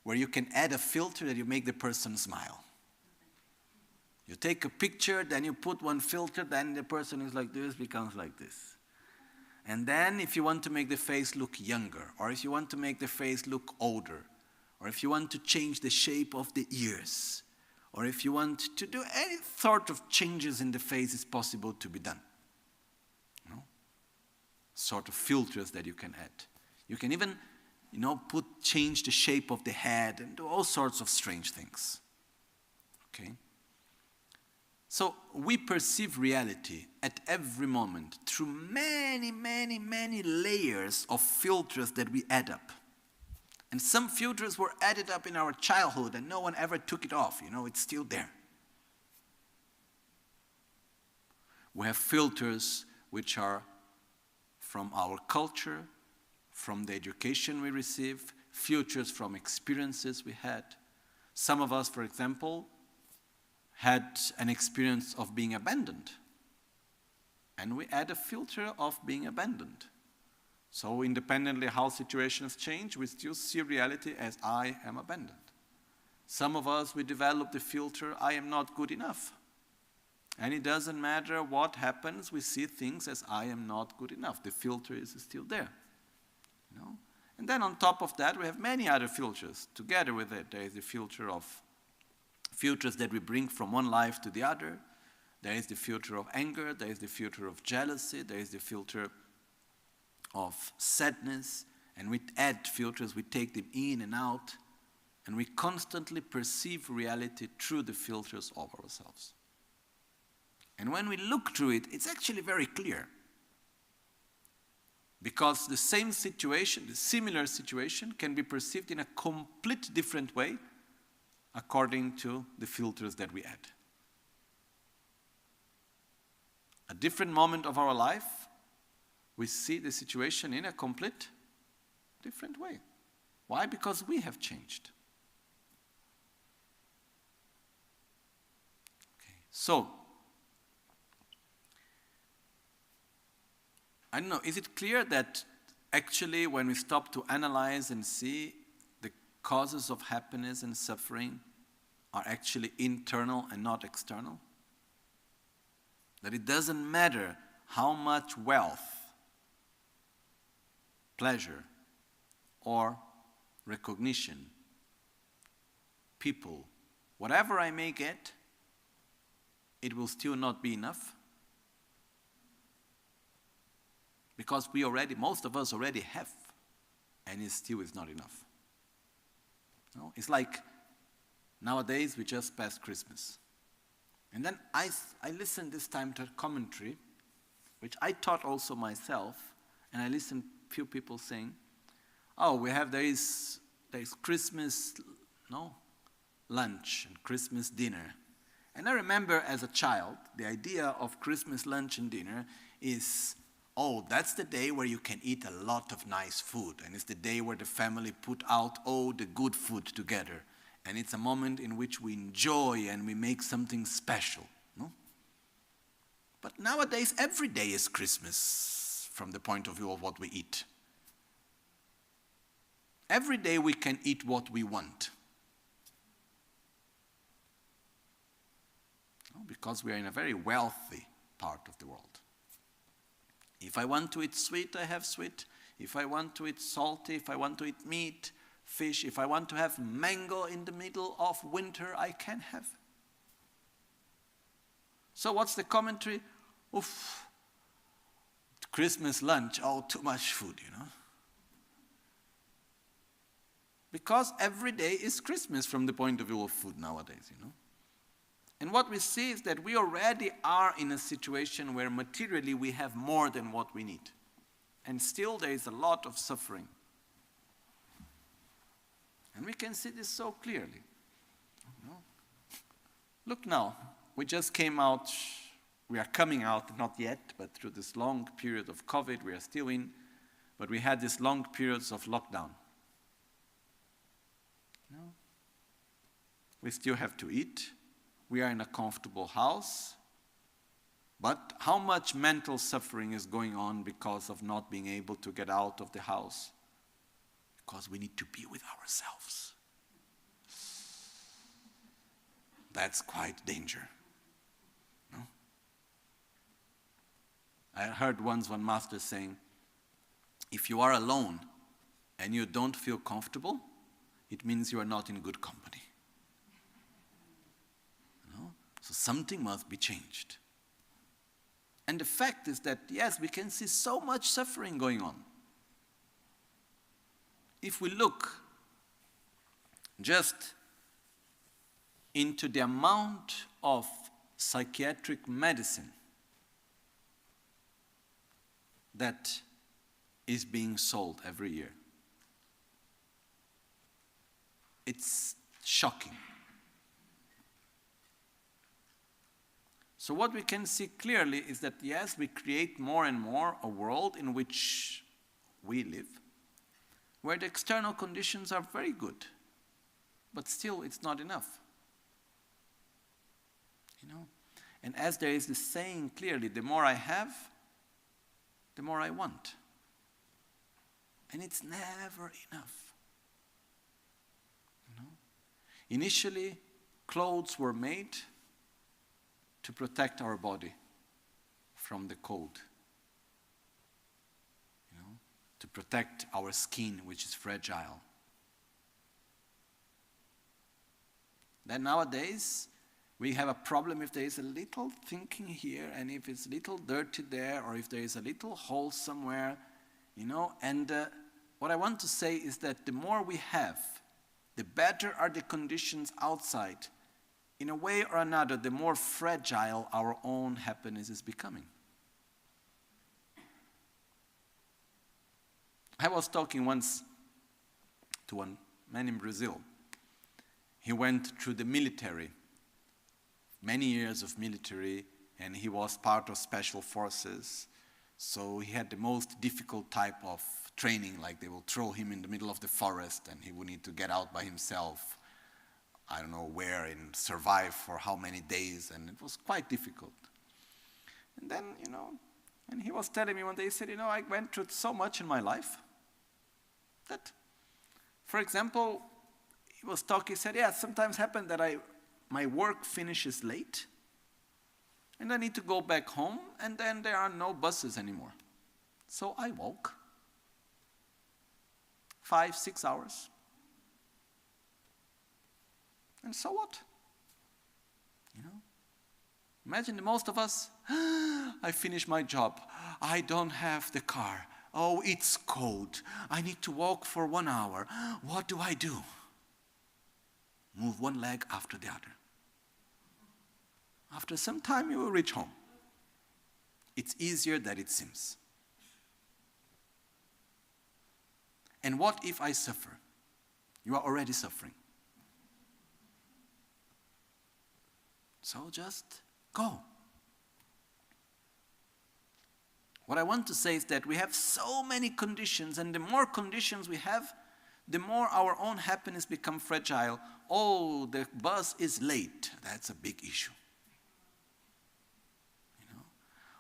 where you can add a filter that you make the person smile. You take a picture, then you put one filter, then the person is like this, becomes like this. And then if you want to make the face look younger, or if you want to make the face look older, or if you want to change the shape of the ears, or if you want to do any sort of changes in the face, is possible to be done. Sort of filters that you can add. You can even, change the shape of the head and do all sorts of strange things. Okay? So we perceive reality at every moment through many, many, many layers of filters that we add up. And some filters were added up in our childhood and no one ever took it off. It's still there. We have filters which are from our culture, from the education we receive, filters from experiences we had. Some of us, for example, had an experience of being abandoned. And we add a filter of being abandoned. So independently how situations change, we still see reality as I am abandoned. Some of us, we develop the filter, I am not good enough. And it doesn't matter what happens, we see things as I am not good enough. The filter is still there. And then on top of that, we have many other filters. Together with it, there is the filter of filters that we bring from one life to the other. There is the filter of anger, there is the filter of jealousy, there is the filter of sadness, and we add filters, we take them in and out, and we constantly perceive reality through the filters of ourselves. And when we look through it, it's actually very clear. Because the same situation, the similar situation, can be perceived in a complete different way according to the filters that we add. A different moment of our life, we see the situation in a complete different way. Why? Because we have changed. Okay. So, I don't know, is it clear that actually when we stop to analyze and see, the causes of happiness and suffering are actually internal and not external? That it doesn't matter how much wealth, pleasure, or recognition, people, whatever I may get, it will still not be enough. Because most of us already have, and it still is not enough. No? It's like nowadays we just passed Christmas. And then I listened this time to a commentary, which I taught also myself, and I listened few people saying, oh, there is Christmas lunch and Christmas dinner. And I remember as a child, the idea of Christmas lunch and dinner is, oh, that's the day where you can eat a lot of nice food. And it's the day where the family put out all the good food together. And it's a moment in which we enjoy and we make something special. No? But nowadays, every day is Christmas from the point of view of what we eat. Every day we can eat what we want. Because we are in a very wealthy part of the world. If I want to eat sweet, I have sweet. If I want to eat salty, if I want to eat meat, fish, if I want to have mango in the middle of winter, I can have. So what's the commentary? Oof, Christmas lunch, oh, too much food, Because every day is Christmas from the point of view of food nowadays, And what we see is that we already are in a situation where materially we have more than what we need. And still there is a lot of suffering. And we can see this so clearly. Look now, we just came out, we are coming out, not yet, but through this long period of COVID we are still in, but we had these long periods of lockdown. We still have to eat. We are in a comfortable house. But how much mental suffering is going on because of not being able to get out of the house? Because we need to be with ourselves. That's quite danger. No? I heard once one master saying, if you are alone and you don't feel comfortable, it means you are not in good company. So something must be changed. And the fact is that, yes, we can see so much suffering going on. If we look just into the amount of psychiatric medicine that is being sold every year, it's shocking. So what we can see clearly is that, yes, we create more and more a world in which we live, where the external conditions are very good, but still it's not enough. And as there is this saying clearly, the more I have, the more I want. And it's never enough. Initially, clothes were made to protect our body from the cold. To protect our skin, which is fragile. Then nowadays, we have a problem if there is a little thinking here, and if it's a little dirty there, or if there is a little hole somewhere, And what I want to say is that the more we have, the better are the conditions outside. In a way or another, the more fragile our own happiness is becoming. I was talking once to one man in Brazil. He went through the military, many years of military, and he was part of special forces. So he had the most difficult type of training, like they will throw him in the middle of the forest and he would need to get out by himself. I don't know where, and survive for how many days, and it was quite difficult. And then, and he was telling me one day, he said, I went through so much in my life that, for example, he said, yeah, sometimes happens that my work finishes late, and I need to go back home, and then there are no buses anymore. So I walk 5-6 hours. And so what? Imagine most of us, I finished my job. I don't have the car. Oh, it's cold. I need to walk for 1 hour. What do I do? Move one leg after the other. After some time, you will reach home. It's easier than it seems. And what if I suffer? You are already suffering. So just go. What I want to say is that we have so many conditions, and the more conditions we have, the more our own happiness becomes fragile. Oh, the bus is late. That's a big issue.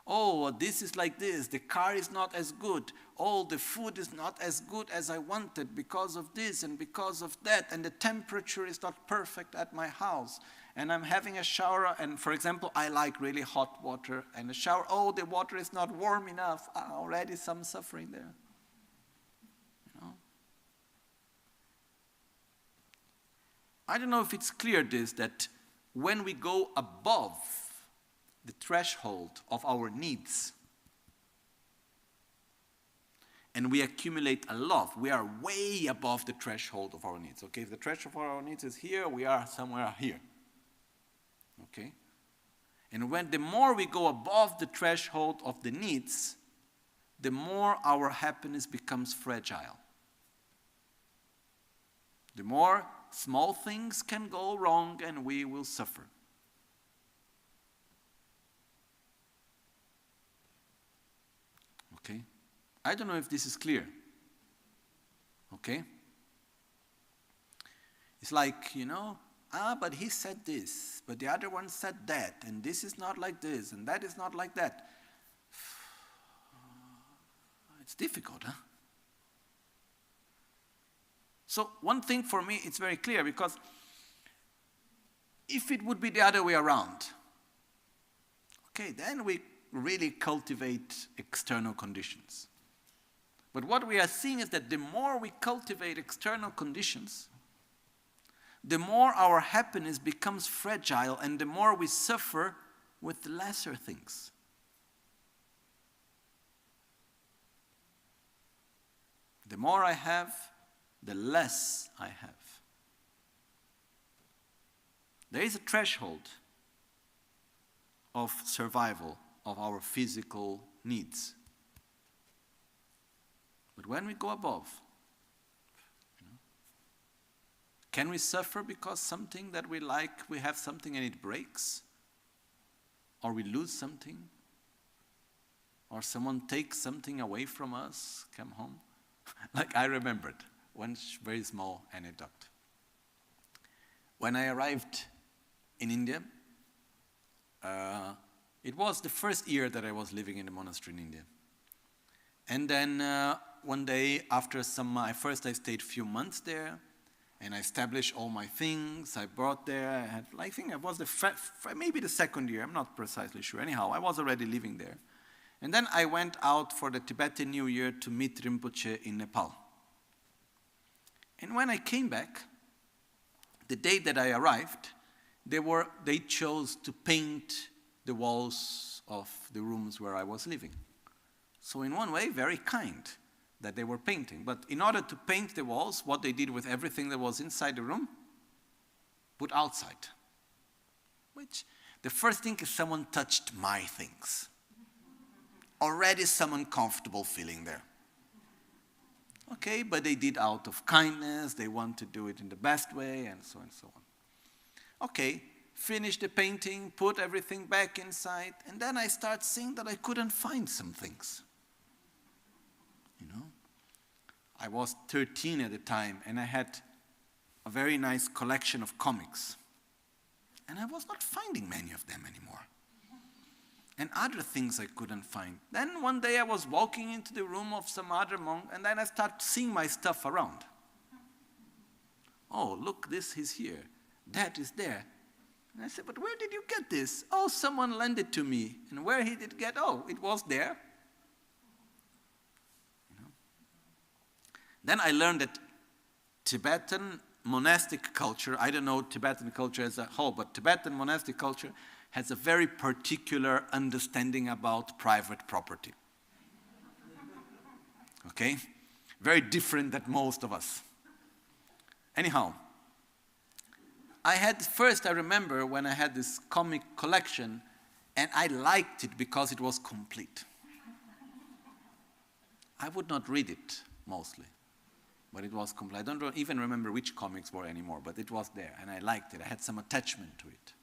Oh, this is like this. The car is not as good. Oh, the food is not as good as I wanted because of this and because of that. And the temperature is not perfect at my house. And I'm having a shower. And for example, I like really hot water. And a shower, oh, the water is not warm enough. Already some suffering there. I don't know if it's clear that when we go above the threshold of our needs, and we accumulate a lot, we are way above the threshold of our needs. Okay, if the threshold of our needs is here, we are somewhere here. Okay? And when the more we go above the threshold of the needs, the more our happiness becomes fragile. The more small things can go wrong and we will suffer. Okay? I don't know if this is clear. Okay? It's like, but he said this, but the other one said that, and this is not like this, and that is not like that. It's difficult, huh? So one thing for me, it's very clear, because if it would be the other way around, okay, then we really cultivate external conditions. But what we are seeing is that the more we cultivate external conditions, the more our happiness becomes fragile and the more we suffer with lesser things. The more I have, the less I have. There is a threshold of survival of our physical needs. But when we go above, can we suffer because something that we like, we have something and it breaks? Or we lose something? Or someone takes something away from us, come home? Like I remembered one very small anecdote. When I arrived in India, it was the first year that I was living in the monastery in India. And then one day after I stayed a few months there, and I established all my things I brought there. I think it was maybe the second year, I'm not precisely sure. Anyhow, I was already living there. And then I went out for the Tibetan New Year to meet Rinpoche in Nepal. And when I came back, the day that I arrived, they chose to paint the walls of the rooms where I was living. So in one way, very kind that they were painting. But in order to paint the walls, what they did with everything that was inside the room, put outside. Which, the first thing is someone touched my things. Already some uncomfortable feeling there. Okay, but they did out of kindness, they want to do it in the best way, and so on. Okay, finished the painting, put everything back inside, and then I start seeing that I couldn't find some things. I was 13 at the time, and I had a very nice collection of comics. And I was not finding many of them anymore. And other things I couldn't find. Then one day I was walking into the room of some other monk, and then I started seeing my stuff around. Oh, look, this is here. That is there. And I said, but where did you get this? Oh, someone lent it to me. And where he did get? Oh, it was there. Then I learned that Tibetan monastic culture, I don't know Tibetan culture as a whole, but Tibetan monastic culture has a very particular understanding about private property. Okay? Very different than most of us. Anyhow, I remember when I had this comic collection, and I liked it because it was complete. I would not read it, mostly, but it was complete. I don't even remember which comics were anymore, but it was there, and I liked it. I had some attachment to it.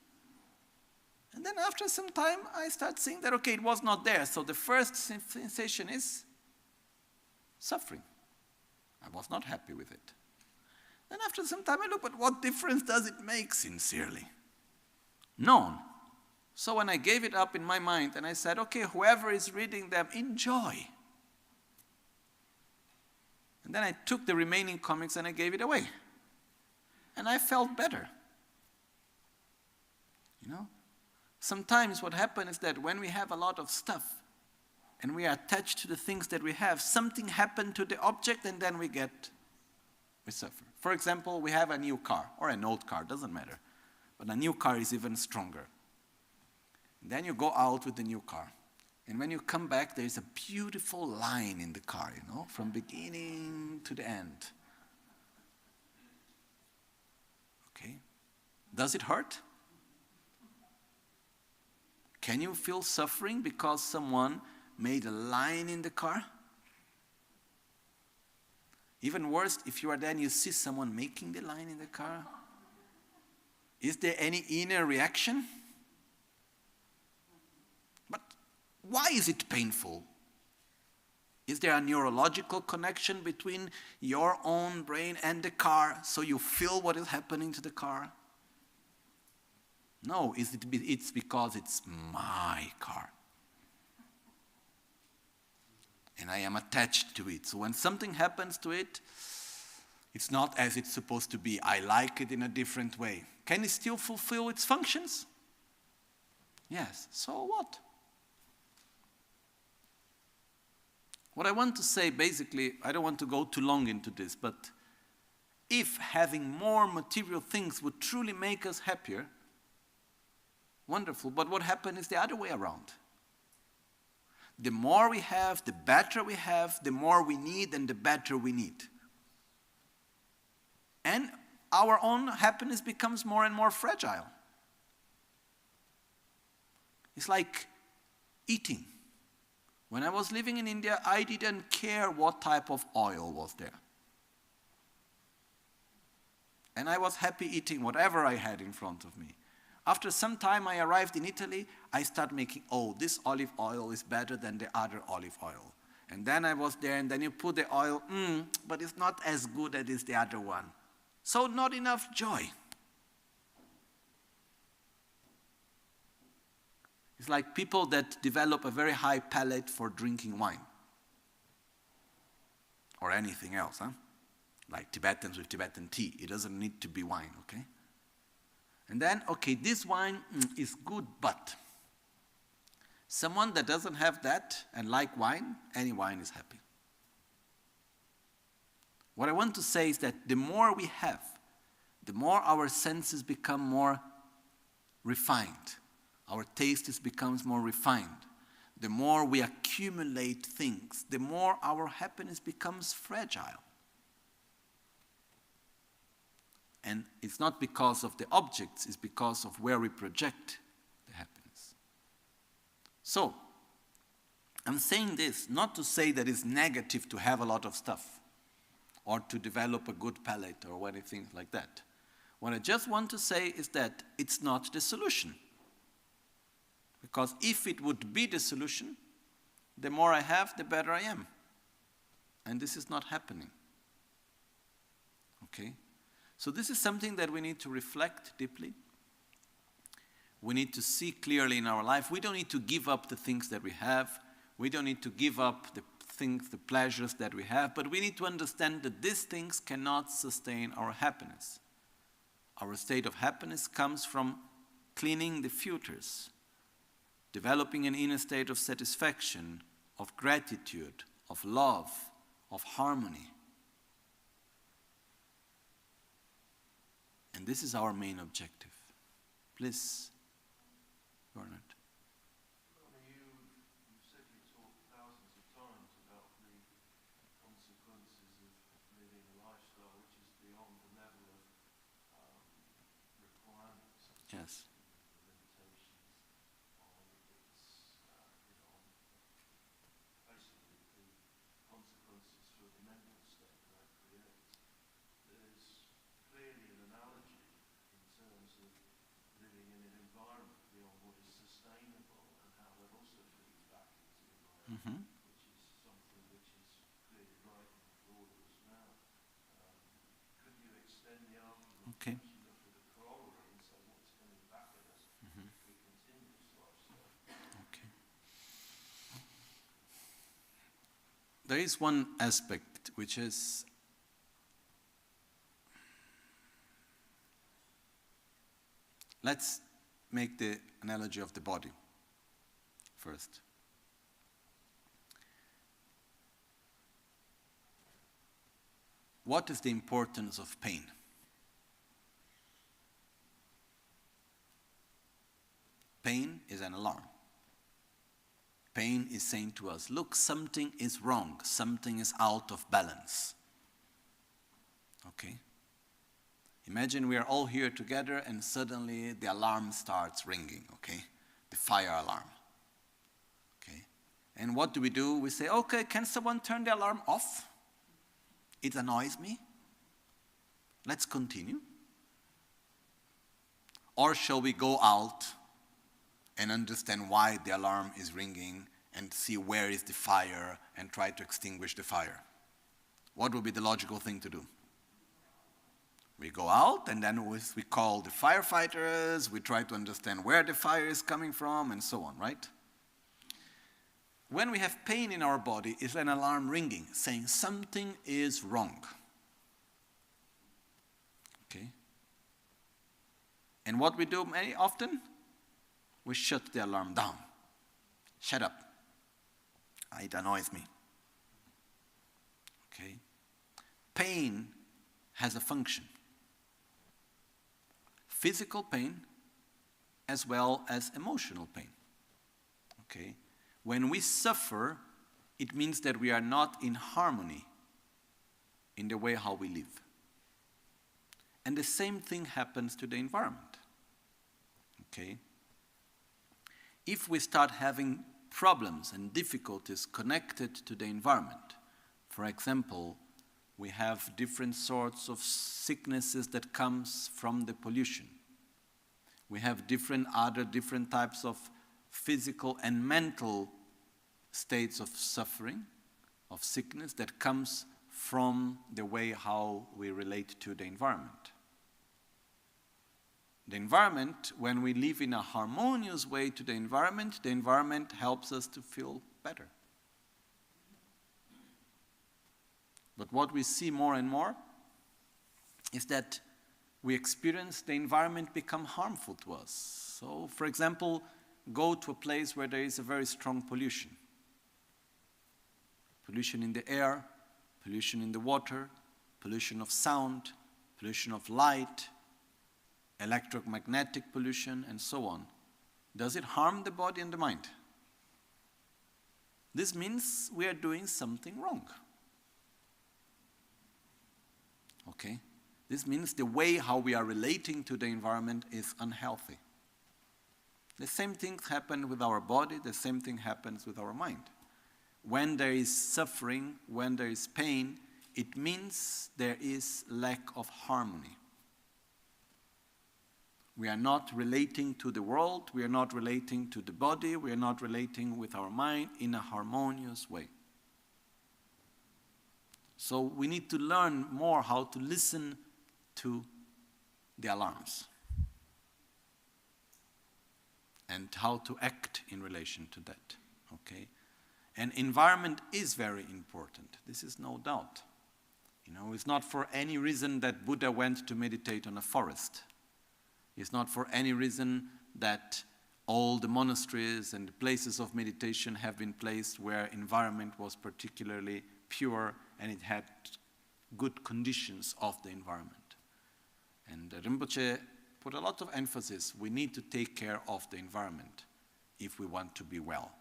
And then after some time, I start seeing that, okay, it was not there. So the first sensation is suffering. I was not happy with it. Then after some time, I look, but what difference does it make, sincerely? None. So when I gave it up in my mind, and I said, okay, whoever is reading them, enjoy. And then I took the remaining comics and I gave it away. And I felt better. You know? Sometimes what happens is that when we have a lot of stuff and we are attached to the things that we have, something happened to the object and then we suffer. For example, we have a new car, or an old car, doesn't matter. But a new car is even stronger. And then you go out with the new car. And when you come back, there is a beautiful line in the car, you know, from beginning to the end. Okay? Does it hurt? Can you feel suffering because someone made a line in the car? Even worse, if you are there and you see someone making the line in the car, is there any inner reaction? But why is it painful? Is there a neurological connection between your own brain and the car, so you feel what is happening to the car? No, it's because it's my car. And I am attached to it. So when something happens to it, it's not as it's supposed to be. I like it in a different way. Can it still fulfill its functions? Yes. So what? What I want to say, basically, I don't want to go too long into this, but if having more material things would truly make us happier, wonderful. But what happened is the other way around. The more we have, the better we have, the more we need, and the better we need. And our own happiness becomes more and more fragile. It's like eating. When I was living in India, I didn't care what type of oil was there. And I was happy eating whatever I had in front of me. After some time I arrived in Italy, I started making, this olive oil is better than the other olive oil. And then I was there, and then you put the oil, but it's not as good as the other one. So not enough joy. It's like people that develop a very high palate for drinking wine. Or anything else, Like Tibetans with Tibetan tea. It doesn't need to be wine, okay? And then, this wine is good, but someone that doesn't have that and like wine, any wine is happy. What I want to say is that the more we have, the more our senses become more refined. Our taste becomes more refined. The more we accumulate things, the more our happiness becomes fragile. And it's not because of the objects, it's because of where we project the happiness. So, I'm saying this not to say that it's negative to have a lot of stuff or to develop a good palate or anything like that. What I just want to say is that it's not the solution. Because if it would be the solution, the more I have, the better I am. And this is not happening. Okay? So this is something that we need to reflect deeply. We need to see clearly in our life. We don't need to give up the things that we have. We don't need to give up the things, the pleasures that we have. But we need to understand that these things cannot sustain our happiness. Our state of happiness comes from cleaning the filters, developing an inner state of satisfaction, of gratitude, of love, of harmony. And this is our main objective. Please Bernard. You said you talked thousands of times about the consequences of living a lifestyle which is beyond the level of requirements. Yes. Limitations on its, basically the consequences for the mental state that creates. There's clearly an analogy in terms of living in an environment beyond what is sustainable and how that also feeds back into the environment, which is something which is clearly writing for all of us now. Could you extend the argument? Okay. You look at the corollary and say what's coming back at us if we continue this lifestyle? Okay. There is one aspect which is let's make the analogy of the body first. What is the importance of pain? Pain is an alarm. Pain is saying to us, look, something is wrong, something is out of balance. Okay? Imagine we are all here together and suddenly the alarm starts ringing, okay? The fire alarm. Okay? And what do? We say, okay, can someone turn the alarm off? It annoys me. Let's continue. Or shall we go out and understand why the alarm is ringing and see where is the fire and try to extinguish the fire? What would be the logical thing to do? We go out and then we call the firefighters, we try to understand where the fire is coming from and so on, right? When we have pain in our body, it's an alarm ringing, saying something is wrong. Okay? And what we do very often? We shut the alarm down. Shut up. It annoys me. Okay? Pain has a function. Physical pain as well as emotional pain. Okay? When we suffer, it means that we are not in harmony in the way how we live. And the same thing happens to the environment. Okay? If we start having problems and difficulties connected to the environment, for example, we have different sorts of sicknesses that comes from the pollution. We have different types of physical and mental states of suffering, of sickness that comes from the way how we relate to the environment. The environment, when we live in a harmonious way to the environment helps us to feel better. But what we see more and more is that we experience the environment become harmful to us. So, for example, go to a place where there is a very strong pollution. Pollution in the air, pollution in the water, pollution of sound, pollution of light, electromagnetic pollution, and so on. Does it harm the body and the mind? This means we are doing something wrong. Okay? This means the way how we are relating to the environment is unhealthy. The same thing happens with our body, the same thing happens with our mind. When there is suffering, when there is pain, it means there is lack of harmony. We are not relating to the world, we are not relating to the body, we are not relating with our mind in a harmonious way. So we need to learn more how to listen to the alarms and how to act in relation to that. Okay? And environment is very important. This is no doubt. You know, it's not for any reason that Buddha went to meditate on a forest. It's not for any reason that all the monasteries and the places of meditation have been placed where environment was particularly pure and it had good conditions of the environment. And Rinpoche put a lot of emphasis. We need to take care of the environment if we want to be well.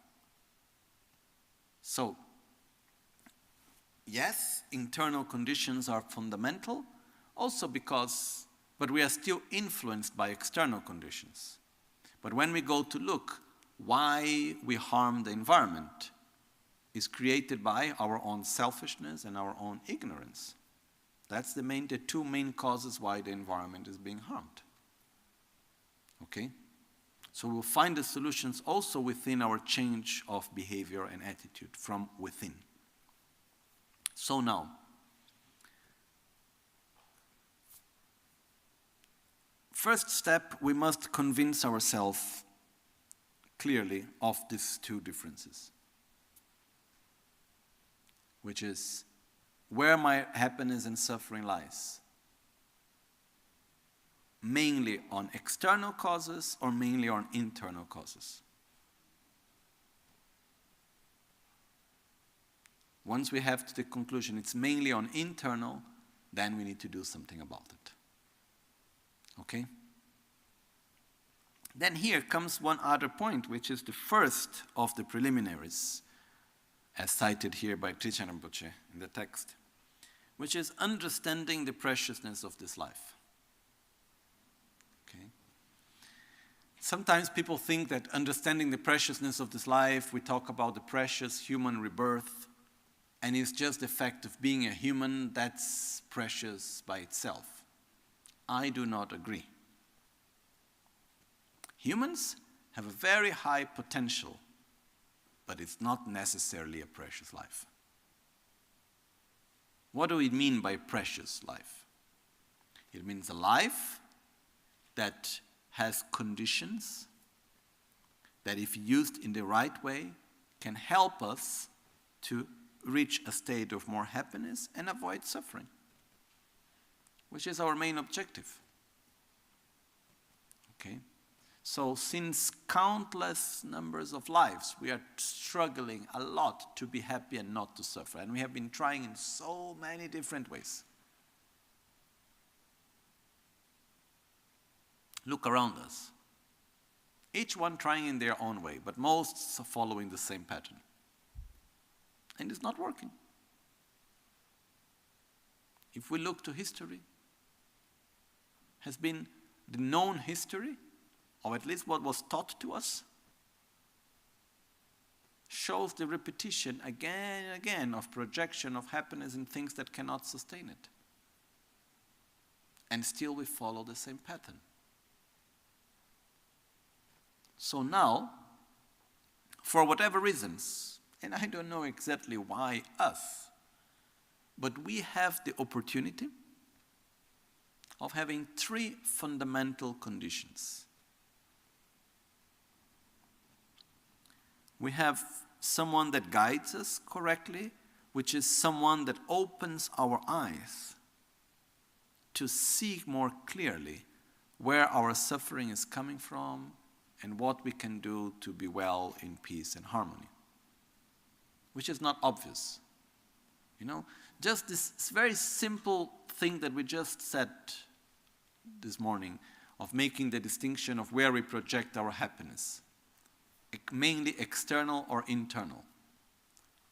So, yes, internal conditions are fundamental, also but we are still influenced by external conditions. But when we go to look why we harm the environment, is created by our own selfishness and our own ignorance. That's the two main causes why the environment is being harmed. Okay? So we'll find the solutions also within our change of behavior and attitude from within. So now, first step, we must convince ourselves clearly of these two differences, which is where my happiness and suffering lies. Mainly on external causes or mainly on internal causes. Once we have to the conclusion it's mainly on internal, then we need to do something about it. Okay? Then here comes one other point, which is the first of the preliminaries, as cited here by Geshe Rinpoche in the text, which is understanding the preciousness of this life. Okay? Sometimes people think that understanding the preciousness of this life, we talk about the precious human rebirth, and it's just the fact of being a human that's precious by itself. I do not agree. Humans have a very high potential, but it's not necessarily a precious life. What do we mean by precious life? It means a life that has conditions that, if used in the right way, can help us to reach a state of more happiness and avoid suffering, which is our main objective. Okay? So since countless numbers of lives, we are struggling a lot to be happy and not to suffer. And we have been trying in so many different ways. Look around us. Each one trying in their own way, but most are following the same pattern. And it's not working. If we look to history, has been the known history, or at least what was taught to us, shows the repetition again and again of projection of happiness in things that cannot sustain it. And still we follow the same pattern. So now, for whatever reasons, and I don't know exactly why us, but we have the opportunity of having three fundamental conditions. We have someone that guides us correctly, which is someone that opens our eyes to see more clearly where our suffering is coming from and what we can do to be well in peace and harmony, which is not obvious. You know, just this very simple thing that we just said this morning of making the distinction of where we project our happiness, mainly external or internal.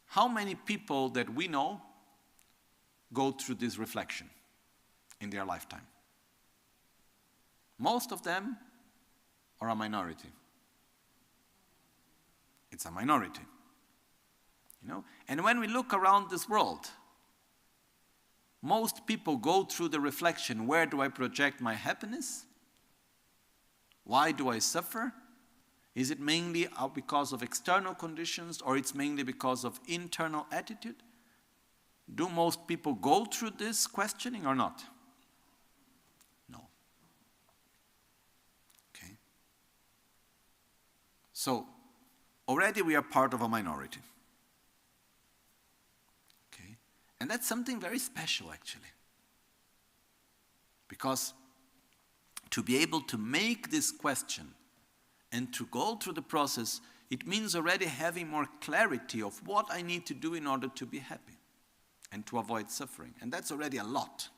How many people that we know go through this reflection in their lifetime? Most of them are a minority. It's a minority. You know? And when we look around this world, most people go through the reflection, where do I project my happiness? Why do I suffer? Is it mainly because of external conditions, or it's mainly because of internal attitude? Do most people go through this questioning or not? No. Okay. So, already we are part of a minority. Okay. And that's something very special, actually. Because to be able to make this question and to go through the process, it means already having more clarity of what I need to do in order to be happy and to avoid suffering. And that's already a lot.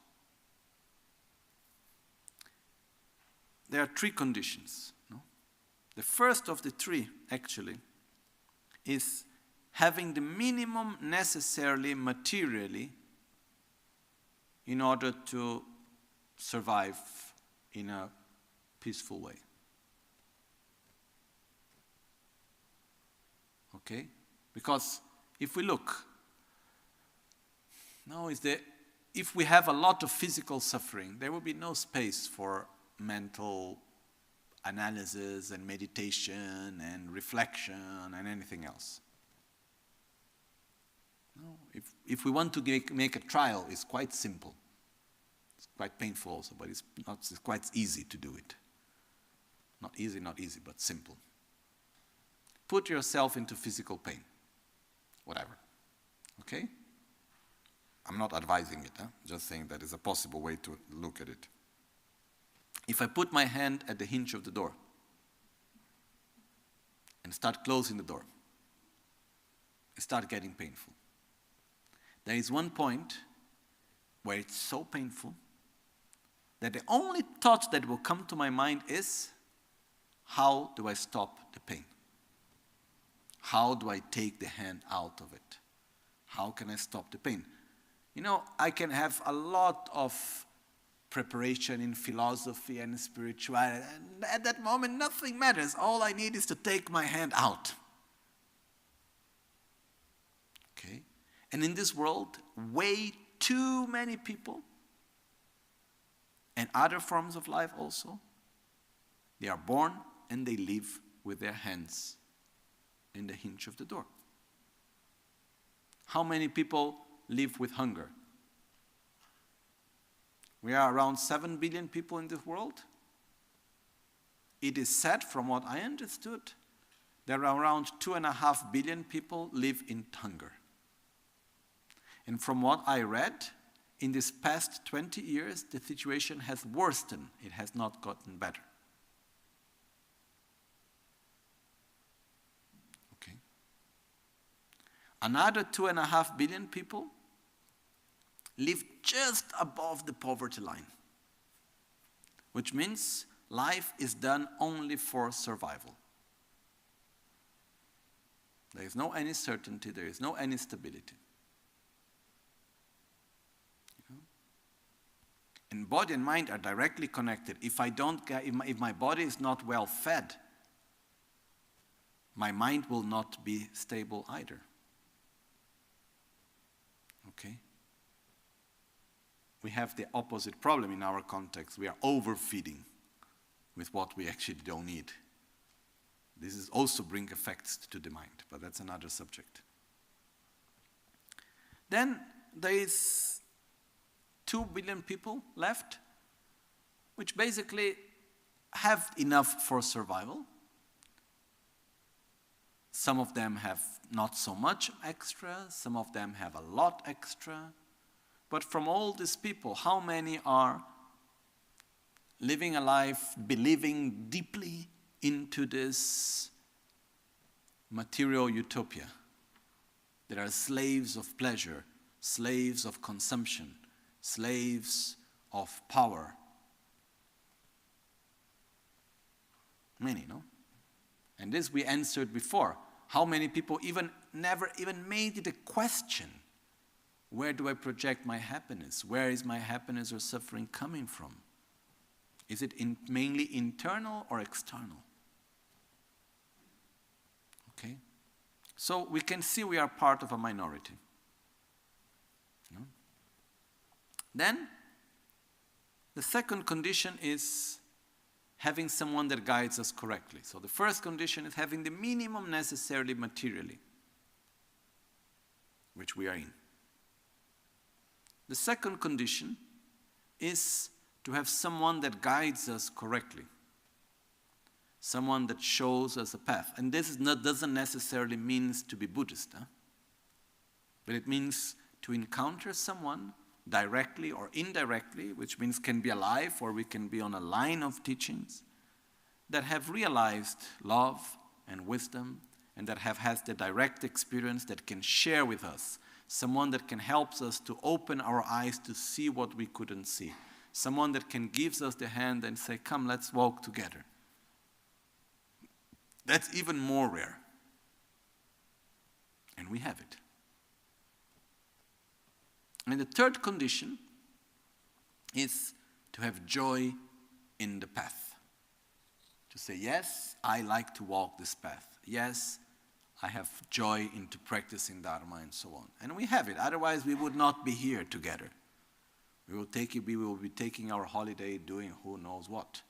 there are three conditions. No? The first of the three, actually, is having the minimum necessarily materially in order to survive in a peaceful way. Okay? Because if we look, if we have a lot of physical suffering, there will be no space for mental analysis and meditation and reflection and anything else. No, if we want to make a trial, it's quite simple. It's quite painful also, but it's quite easy to do it. Not easy, but simple. Put yourself into physical pain. Whatever. Okay? I'm not advising it, just saying that is a possible way to look at it. If I put my hand at the hinge of the door and start closing the door, it starts getting painful. There is one point where it's so painful that the only thought that will come to my mind is, how do I stop the pain? How do I take the hand out of it? How can I stop the pain? You know, I can have a lot of preparation in philosophy and spirituality, and at that moment nothing matters. All I need is to take my hand out. Okay? And in this world, way too many people, and other forms of life also, they are born and they live with their hands in the hinge of the door. How many people live with hunger? We are around 7 billion people in this world. It is said, from what I understood, there are around 2.5 billion people live in hunger. And from what I read, in this past 20 years, the situation has worsened. It has not gotten better. Okay. Another 2.5 billion people live just above the poverty line, which means life is done only for survival. There is no any certainty, there is no any stability. And body and mind are directly connected. If my body is not well fed, my mind will not be stable either. Okay? We have the opposite problem in our context. We are overfeeding with what we actually don't need. This is also bring effects to the mind, but that's another subject. Then there is 2 billion people left, which basically have enough for survival. Some of them have not so much extra, some of them have a lot extra. But from all these people, how many are living a life believing deeply into this material utopia? They are slaves of pleasure, slaves of consumption, slaves of power. Many, no? And this we answered before. How many people never even made it a question? Where do I project my happiness? Where is my happiness or suffering coming from? Is it mainly internal or external? Okay? So we can see we are part of a minority. No? Then, the second condition is having someone that guides us correctly. So the first condition is having the minimum necessarily materially, which we are in. The second condition is to have someone that guides us correctly, someone that shows us a path. And this doesn't necessarily mean to be Buddhist, but it means to encounter someone directly or indirectly, which means can be alive or we can be on a line of teachings that have realized love and wisdom and that have had the direct experience that can share with us, someone that can help us to open our eyes to see what we couldn't see, Someone that can give us the hand and say, come, let's walk together. That's even more rare. And we have it. And the third condition is to have joy in the path. To say, yes, I like to walk this path. Yes, I have joy into practicing Dharma and so on. And we have it. Otherwise, we would not be here together. We will be taking our holiday doing who knows what.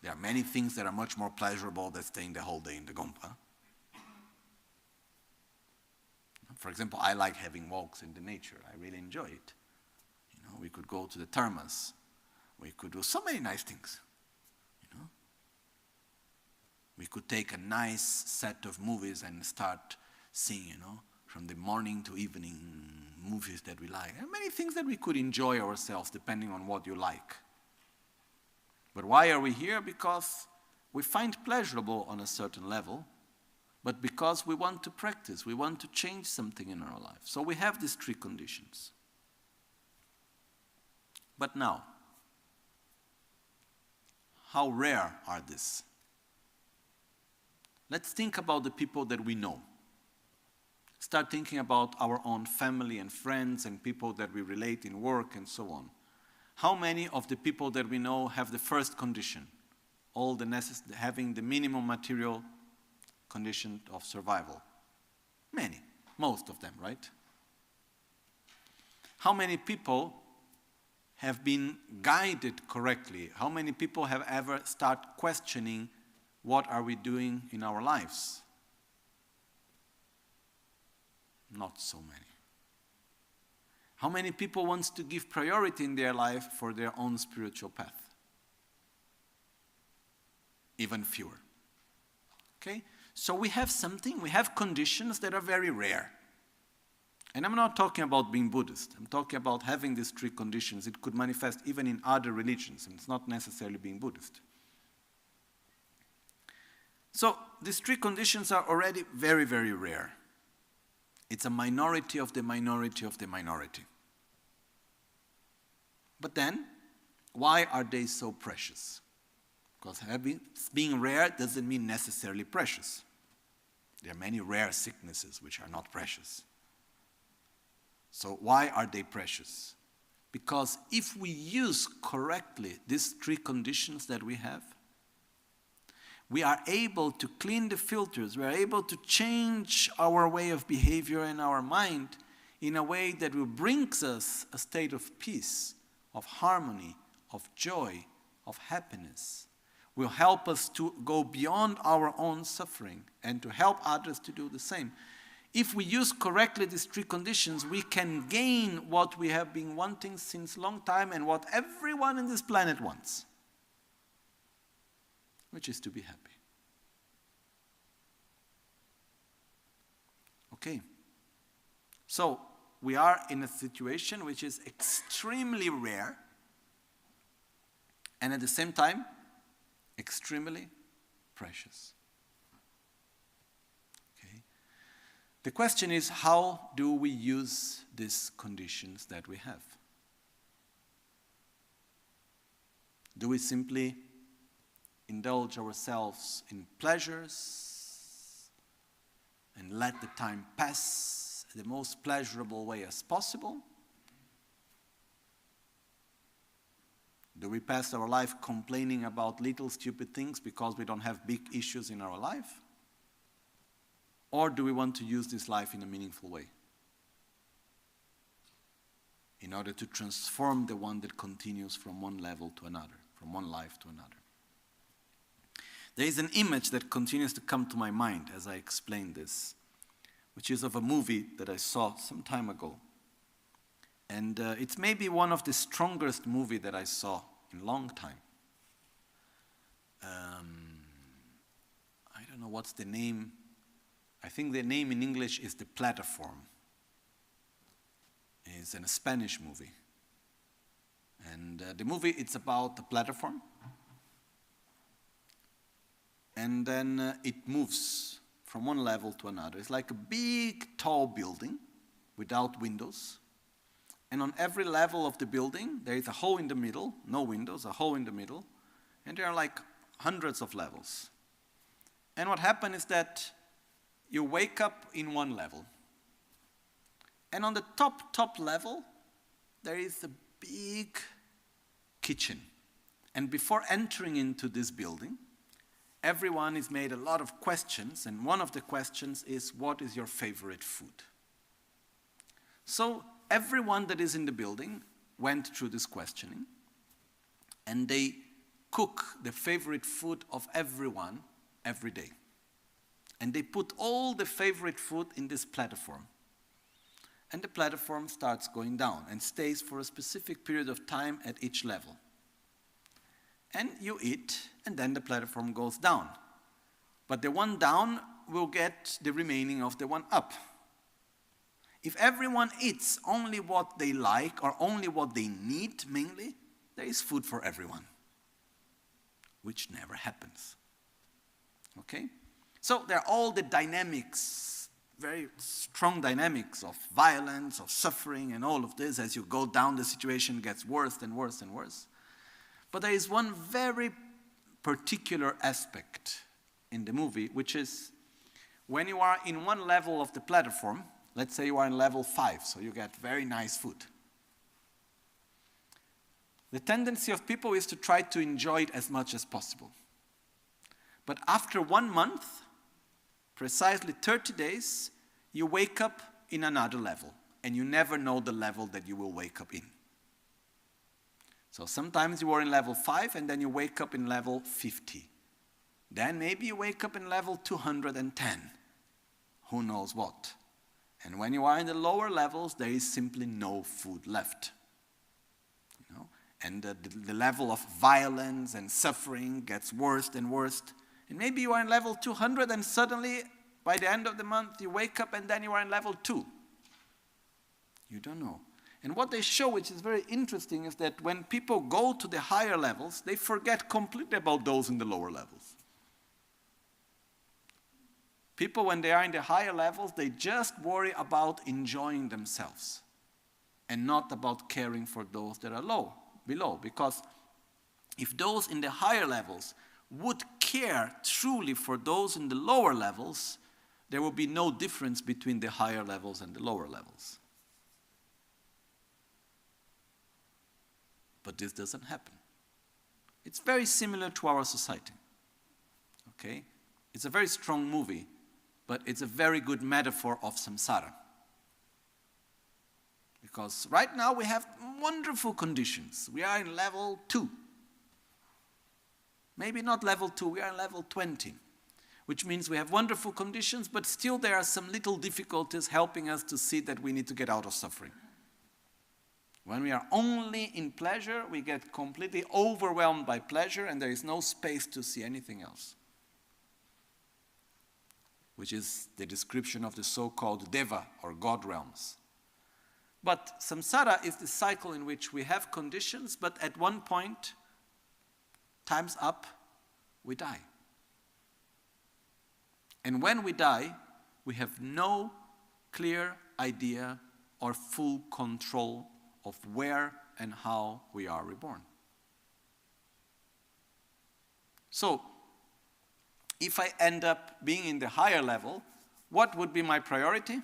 There are many things that are much more pleasurable than staying the whole day in the Gompa. For example, I like having walks in the nature. I really enjoy it. We could go to the thermas. We could do so many nice things. We could take a nice set of movies and start seeing, from the morning to evening movies that we like. There are many things that we could enjoy ourselves depending on what you like. But why are we here? Because we find pleasurable on a certain level, but because we want to practice, we want to change something in our life. So we have these three conditions. But now, how rare are these? Let's think about the people that we know. Start thinking about our own family and friends and people that we relate in work and so on. How many of the people that we know have the first condition? Having the minimum material condition of survival? Many. Most of them, right? How many people have been guided correctly? How many people have ever started questioning what are we doing in our lives? Not so many. How many people wants to give priority in their life for their own spiritual path? Even fewer. Okay? So we have conditions that are very rare. And I'm not talking about being Buddhist. I'm talking about having these three conditions. It could manifest even in other religions, and it's not necessarily being Buddhist. So these three conditions are already very, very rare. It's a minority of the minority of the minority. But then, why are they so precious? Because being rare doesn't mean necessarily precious. There are many rare sicknesses which are not precious. So why are they precious? Because if we use correctly these three conditions that we have, we are able to clean the filters, we are able to change our way of behavior and our mind in a way that will bring us a state of peace, of harmony, of joy, of happiness. Will help us to go beyond our own suffering and to help others to do the same. If we use correctly these three conditions, we can gain what we have been wanting since a long time and what everyone on this planet wants, which is to be happy. Okay. So, we are in a situation which is extremely rare and at the same time, extremely precious. Okay. The question is, how do we use these conditions that we have? Do we simply indulge ourselves in pleasures and let the time pass the most pleasurable way as possible? Do we pass our life complaining about little stupid things because we don't have big issues in our life? Or do we want to use this life in a meaningful way in order to transform the one that continues from one level to another, from one life to another? There is an image that continues to come to my mind as I explain this, which is of a movie that I saw some time ago. And it's maybe one of the strongest movies that I saw in a long time. I don't know what's the name. I think the name in English is The Platform. It's a Spanish movie. And the movie, it's about a platform. And then it moves from one level to another. It's like a big, tall building without windows. And on every level of the building, there is a hole in the middle, no windows, a hole in the middle, and there are like hundreds of levels. And what happens is that you wake up in one level. And on the top level, there is a big kitchen. And before entering into this building, everyone is made a lot of questions, and one of the questions is, what is your favorite food? So everyone that is in the building went through this questioning, and they cook the favorite food of everyone every day. And they put all the favorite food in this platform. And the platform starts going down and stays for a specific period of time at each level. And you eat, and then the platform goes down. But the one down will get the remaining of the one up. If everyone eats only what they like or only what they need mainly, there is food for everyone, which never happens. Okay? So there are all the dynamics, very strong dynamics of violence, of suffering, and all of this. As you go down, the situation gets worse and worse and worse. But there is one very particular aspect in the movie, which is when you are in one level of the platform, let's say you are in level 5, so you get very nice food. The tendency of people is to try to enjoy it as much as possible. But after 1 month, precisely 30 days, you wake up in another level, and you never know the level that you will wake up in. So sometimes you are in level 5, and then you wake up in level 50. Then maybe you wake up in level 210. Who knows what? And when you are in the lower levels, there is simply no food left. You know? And the level of violence and suffering gets worse and worse. And maybe you are in level 200, and suddenly, by the end of the month, you wake up and then you are in level 2. You don't know. And what they show, which is very interesting, is that when people go to the higher levels, they forget completely about those in the lower levels. People, when they are in the higher levels, they just worry about enjoying themselves and not about caring for those that are below. Because if those in the higher levels would care truly for those in the lower levels, there will be no difference between the higher levels and the lower levels. But this doesn't happen. It's very similar to our society. Okay? It's a very strong movie, but it's a very good metaphor of samsara. Because right now we have wonderful conditions. We are in level 2. Maybe not level 2, we are in level 20. Which means we have wonderful conditions, but still there are some little difficulties helping us to see that we need to get out of suffering. When we are only in pleasure, we get completely overwhelmed by pleasure, and there is no space to see anything else. Which is the description of the so-called deva, or God realms. But samsara is the cycle in which we have conditions, but at one point, time's up, we die. And when we die, we have no clear idea or full control of where and how we are reborn. So, if I end up being in the higher level, what would be my priority?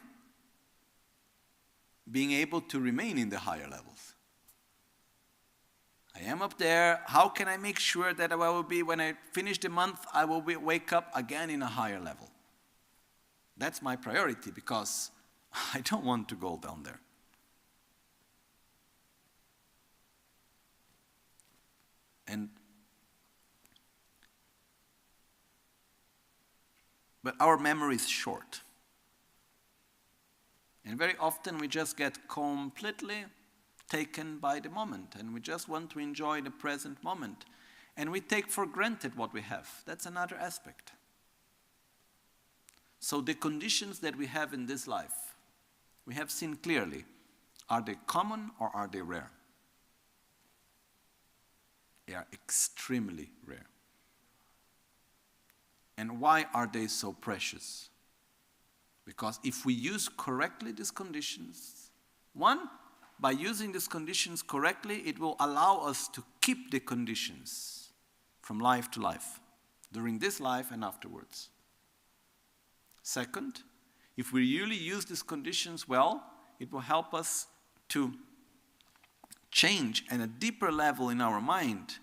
Being able to remain in the higher levels. I am up there. How can I make sure that I will be, when I finish the month, I will wake up again in a higher level? That's my priority, because I don't want to go down there. But our memory is short. And very often we just get completely taken by the moment, and we just want to enjoy the present moment. And we take for granted what we have. That's another aspect. So the conditions that we have in this life, we have seen clearly. Are they common or are they rare? They are extremely rare. And why are they so precious? Because if we use correctly these conditions, one, by using these conditions correctly, it will allow us to keep the conditions from life to life, during this life and afterwards. Second, if we really use these conditions well, it will help us to change at a deeper level in our mind,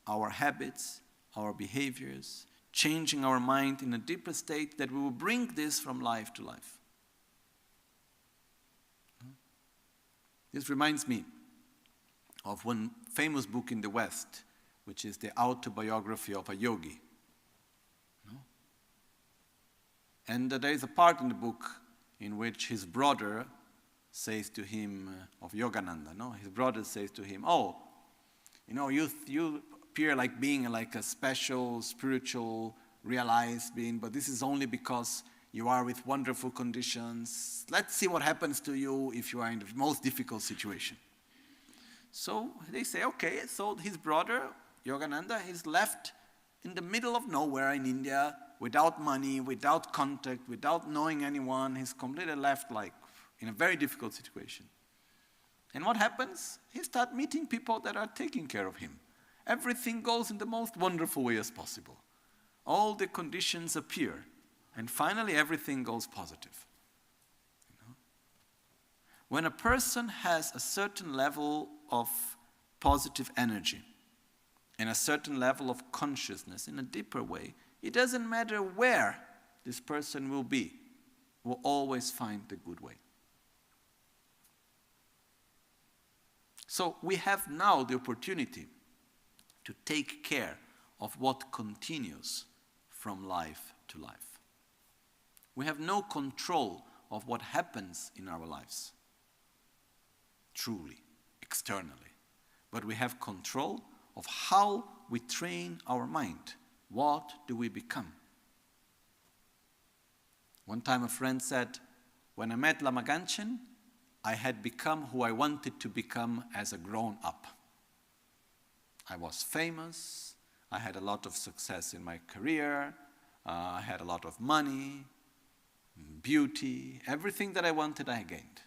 our habits, our behaviors, changing our mind in a deeper state that we will bring this from life to life. This reminds me of one famous book in the West, which is the autobiography of a yogi. And there is a part in the book in which his brother says to him, of Yogananda, his brother says to him, you appear like being like a special, spiritual, realized being, but this is only because you are with wonderful conditions. Let's see what happens to you if you are in the most difficult situation. So they say, okay, so his brother, Yogananda, is left in the middle of nowhere in India, without money, without contact, without knowing anyone. He's completely left like in a very difficult situation. And what happens? He starts meeting people that are taking care of him. Everything goes in the most wonderful way as possible. All the conditions appear. And finally, everything goes positive. When a person has a certain level of positive energy and a certain level of consciousness in a deeper way, it doesn't matter where this person will be, will always find the good way. So we have now the opportunity to take care of what continues from life to life. We have no control of what happens in our lives, truly, externally. But we have control of how we train our mind. What do we become? One time a friend said, when I met Lama Ganchen, I had become who I wanted to become as a grown-up. I was famous, I had a lot of success in my career, I had a lot of money, beauty, everything that I wanted I gained.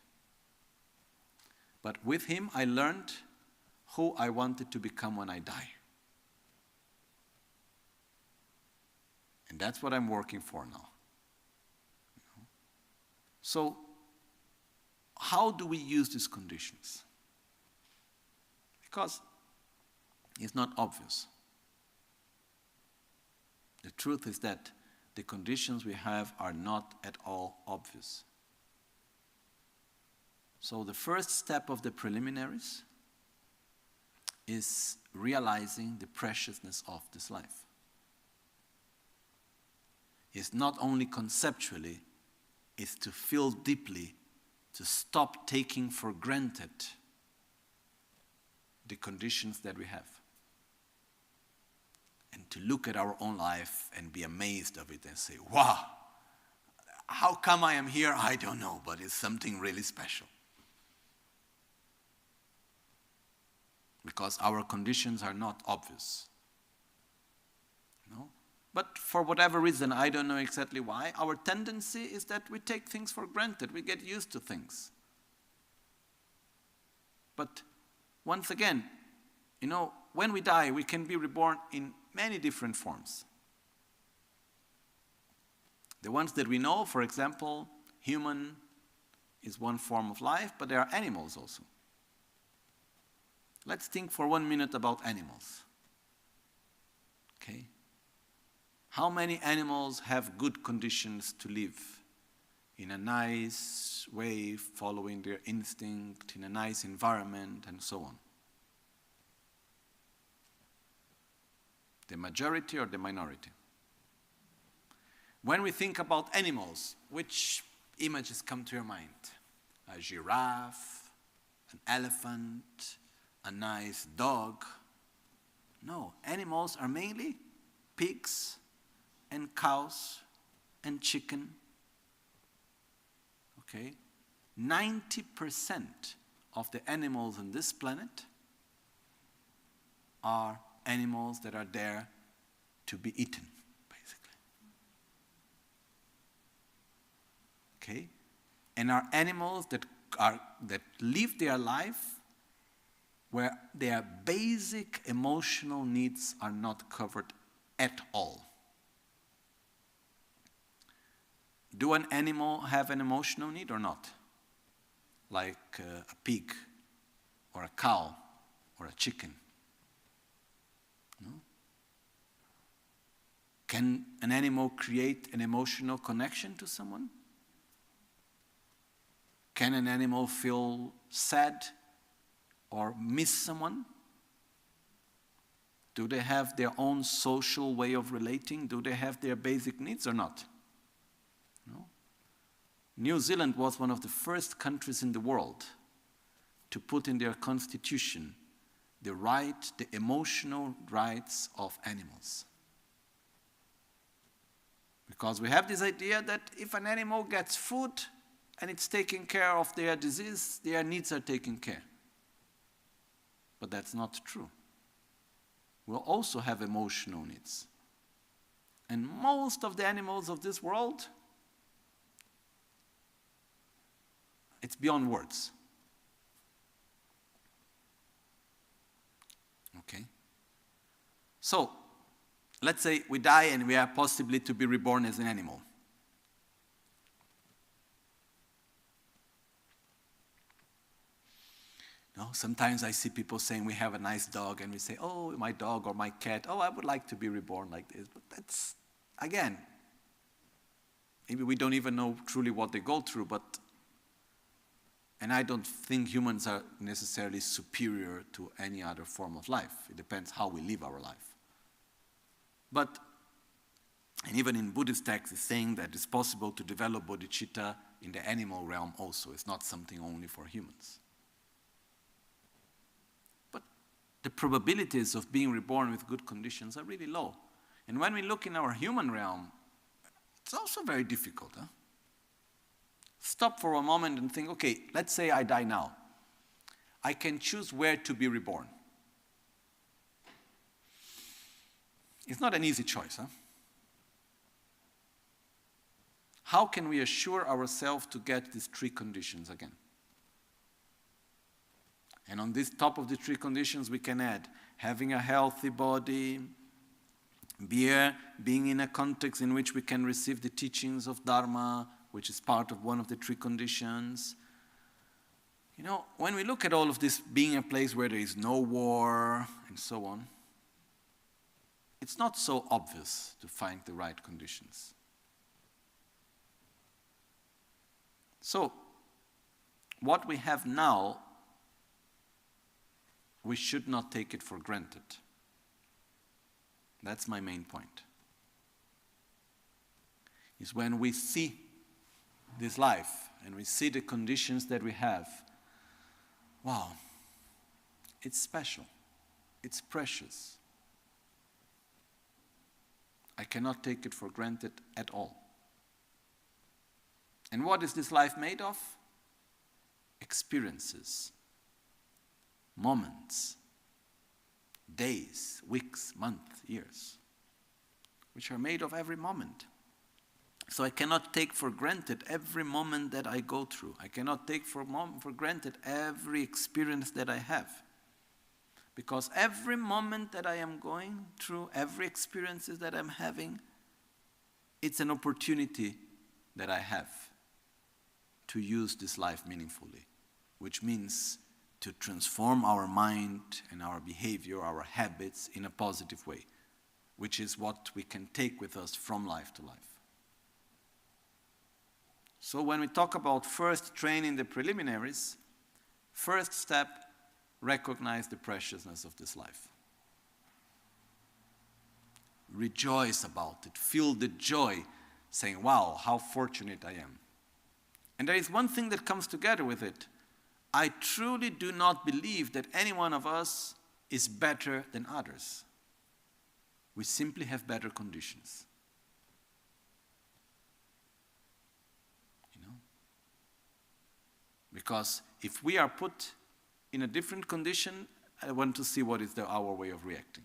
But with him I learned who I wanted to become when I die. And that's what I'm working for now. So, how do we use these conditions? Because it's not obvious. The truth is that the conditions we have are not at all obvious. So the first step of the preliminaries is realizing the preciousness of this life. It's not only conceptually, it's to feel deeply, to stop taking for granted the conditions that we have. And to look at our own life and be amazed of it and say, wow, how come I am here? I don't know, but it's something really special. Because our conditions are not obvious. But for whatever reason, I don't know exactly why, our tendency is that we take things for granted. We get used to things. But once again, when we die, we can be reborn in many different forms. The ones that we know, for example, human is one form of life, but there are animals also. Let's think for 1 minute about animals. Okay? How many animals have good conditions to live in a nice way, following their instinct, in a nice environment, and so on? The majority or the minority? When we think about animals, which images come to your mind? A giraffe, an elephant, a nice dog? No, animals are mainly pigs and cows and chicken. Okay? 90% of the animals on this planet are animals that are there to be eaten, basically. Okay? And are animals that that live their life where their basic emotional needs are not covered at all. Do an animal have an emotional need or not? Like a pig or a cow or a chicken? No? Can an animal create an emotional connection to someone? Can an animal feel sad or miss someone? Do they have their own social way of relating? Do they have their basic needs or not? No. New Zealand was one of the first countries in the world to put in their constitution the emotional rights of animals. Because we have this idea that if an animal gets food and it's taking care of their disease, their needs are taken care. But that's not true. We'll also have emotional needs. And most of the animals of this world, it's beyond words. Okay? So, let's say we die and we are possibly to be reborn as an animal. No, sometimes I see people saying we have a nice dog and we say, oh, my dog or my cat, oh, I would like to be reborn like this. But that's, again, maybe we don't even know truly what they go through, and I don't think humans are necessarily superior to any other form of life. It depends how we live our life. And even in Buddhist texts, it's saying that it's possible to develop bodhichitta in the animal realm also. It's not something only for humans. But the probabilities of being reborn with good conditions are really low. And when we look in our human realm, it's also very difficult. Stop for a moment and think, okay, let's say I die now. I can choose where to be reborn. It's not an easy choice. How can we assure ourselves to get these three conditions again? And on this top of the three conditions, we can add having a healthy body, being in a context in which we can receive the teachings of Dharma, which is part of one of the three conditions. You know, when we look at all of this being a place where there is no war and so on, it's not so obvious to find the right conditions. So, what we have now, we should not take it for granted. That's my main point. Is when we see this life and we see the conditions that we have, wow, it's special, it's precious. I cannot take it for granted at all. And what is this life made of? Experiences, moments, days, weeks, months, years, which are made of every moment. So I cannot take for granted every moment that I go through. I cannot take for granted every experience that I have. Because every moment that I am going through, every experience that I'm having, it's an opportunity that I have to use this life meaningfully, which means to transform our mind and our behavior, our habits in a positive way, which is what we can take with us from life to life. So when we talk about first training the preliminaries, first step, recognize the preciousness of this life. Rejoice about it. Feel the joy, saying, wow, how fortunate I am. And there is one thing that comes together with it. I truly do not believe that any one of us is better than others. We simply have better conditions. Because if we are put in a different condition, I want to see what is our way of reacting.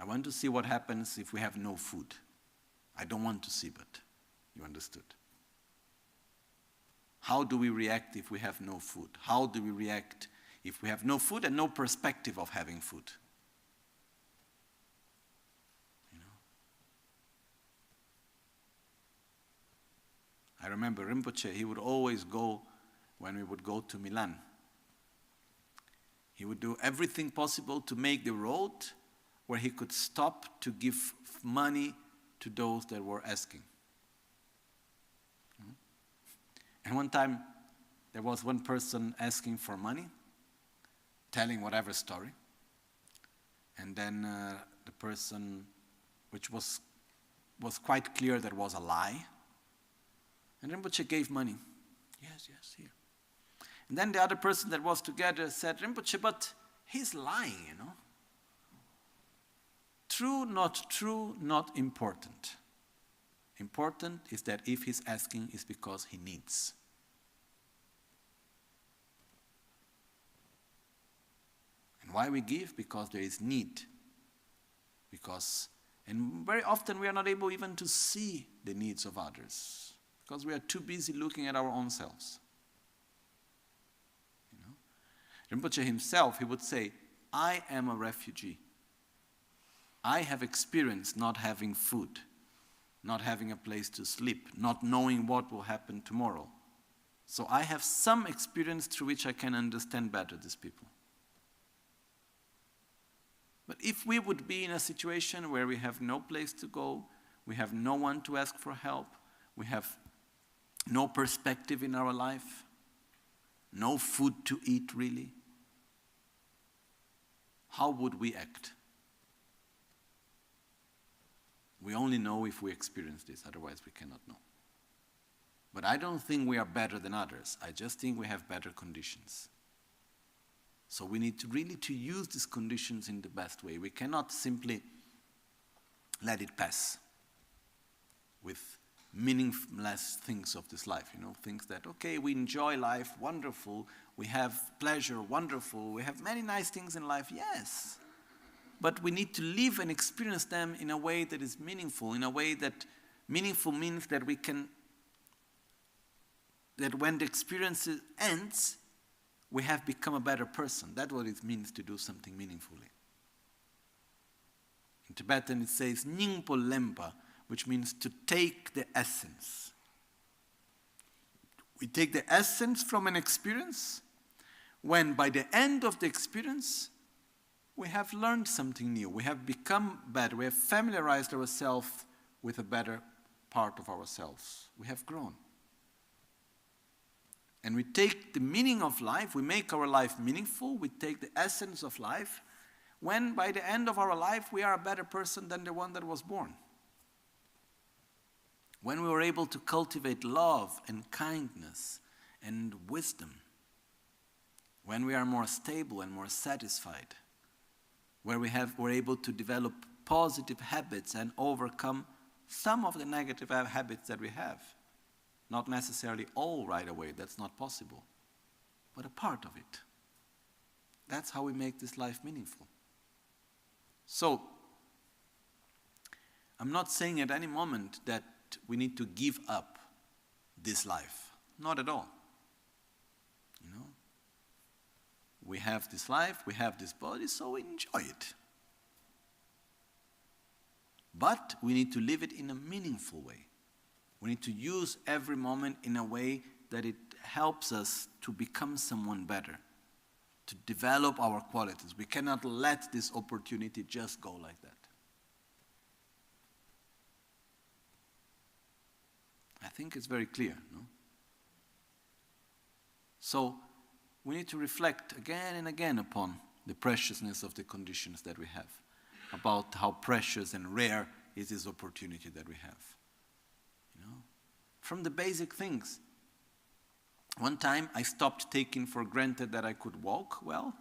I want to see what happens if we have no food. I don't want to see, but you understood. How do we react if we have no food? How do we react if we have no food and no perspective of having food? You know? I remember Rinpoche, he would always go, when we would go to Milan, he would do everything possible to make the road where he could stop to give money to those that were asking. And one time, there was one person asking for money, telling whatever story. And then the person, which was quite clear that was a lie. And Rinpoche gave money. Yes, here. And then the other person that was together said, Rinpoche, but he's lying, you know. True, not important. Important is that if he's asking, it's because he needs. And why we give? Because there is need. And very often we are not able even to see the needs of others, because we are too busy looking at our own selves. You know? Rinpoche himself, he would say, I am a refugee. I have experienced not having food, not having a place to sleep, not knowing what will happen tomorrow. So I have some experience through which I can understand better these people. But if we would be in a situation where we have no place to go, we have no one to ask for help, we have no perspective in our life, no food to eat really, how would we act? We only know if we experience this, otherwise we cannot know. But I don't think we are better than others. I just think we have better conditions. So we need to really use these conditions in the best way. We cannot simply let it pass with meaningless things of this life, you know, things that, okay, we enjoy life, wonderful, we have pleasure, wonderful, we have many nice things in life, yes. But we need to live and experience them in a way that is meaningful, in a way that meaningful means that we can, that when the experience ends, we have become a better person. That's what it means to do something meaningfully. In Tibetan it says Nyingpo Lempa, which means to take the essence. We take the essence from an experience when by the end of the experience we have learned something new. We have become better. We have familiarized ourselves with a better part of ourselves. We have grown. And we take the meaning of life, we make our life meaningful, we take the essence of life, when by the end of our life we are a better person than the one that was born. When we were able to cultivate love and kindness and wisdom. When we are more stable and more satisfied. Where we're able to develop positive habits and overcome some of the negative habits that we have. Not necessarily all right away, that's not possible, but a part of it. That's how we make this life meaningful. So, I'm not saying at any moment that we need to give up this life. Not at all. You know? We have this life, we have this body, so we enjoy it. But we need to live it in a meaningful way. We need to use every moment in a way that it helps us to become someone better, to develop our qualities. We cannot let this opportunity just go like that. I think it's very clear, no? So, we need to reflect again and again upon the preciousness of the conditions that we have, about how precious and rare is this opportunity that we have. You know, from the basic things. One time I stopped taking for granted that I could walk well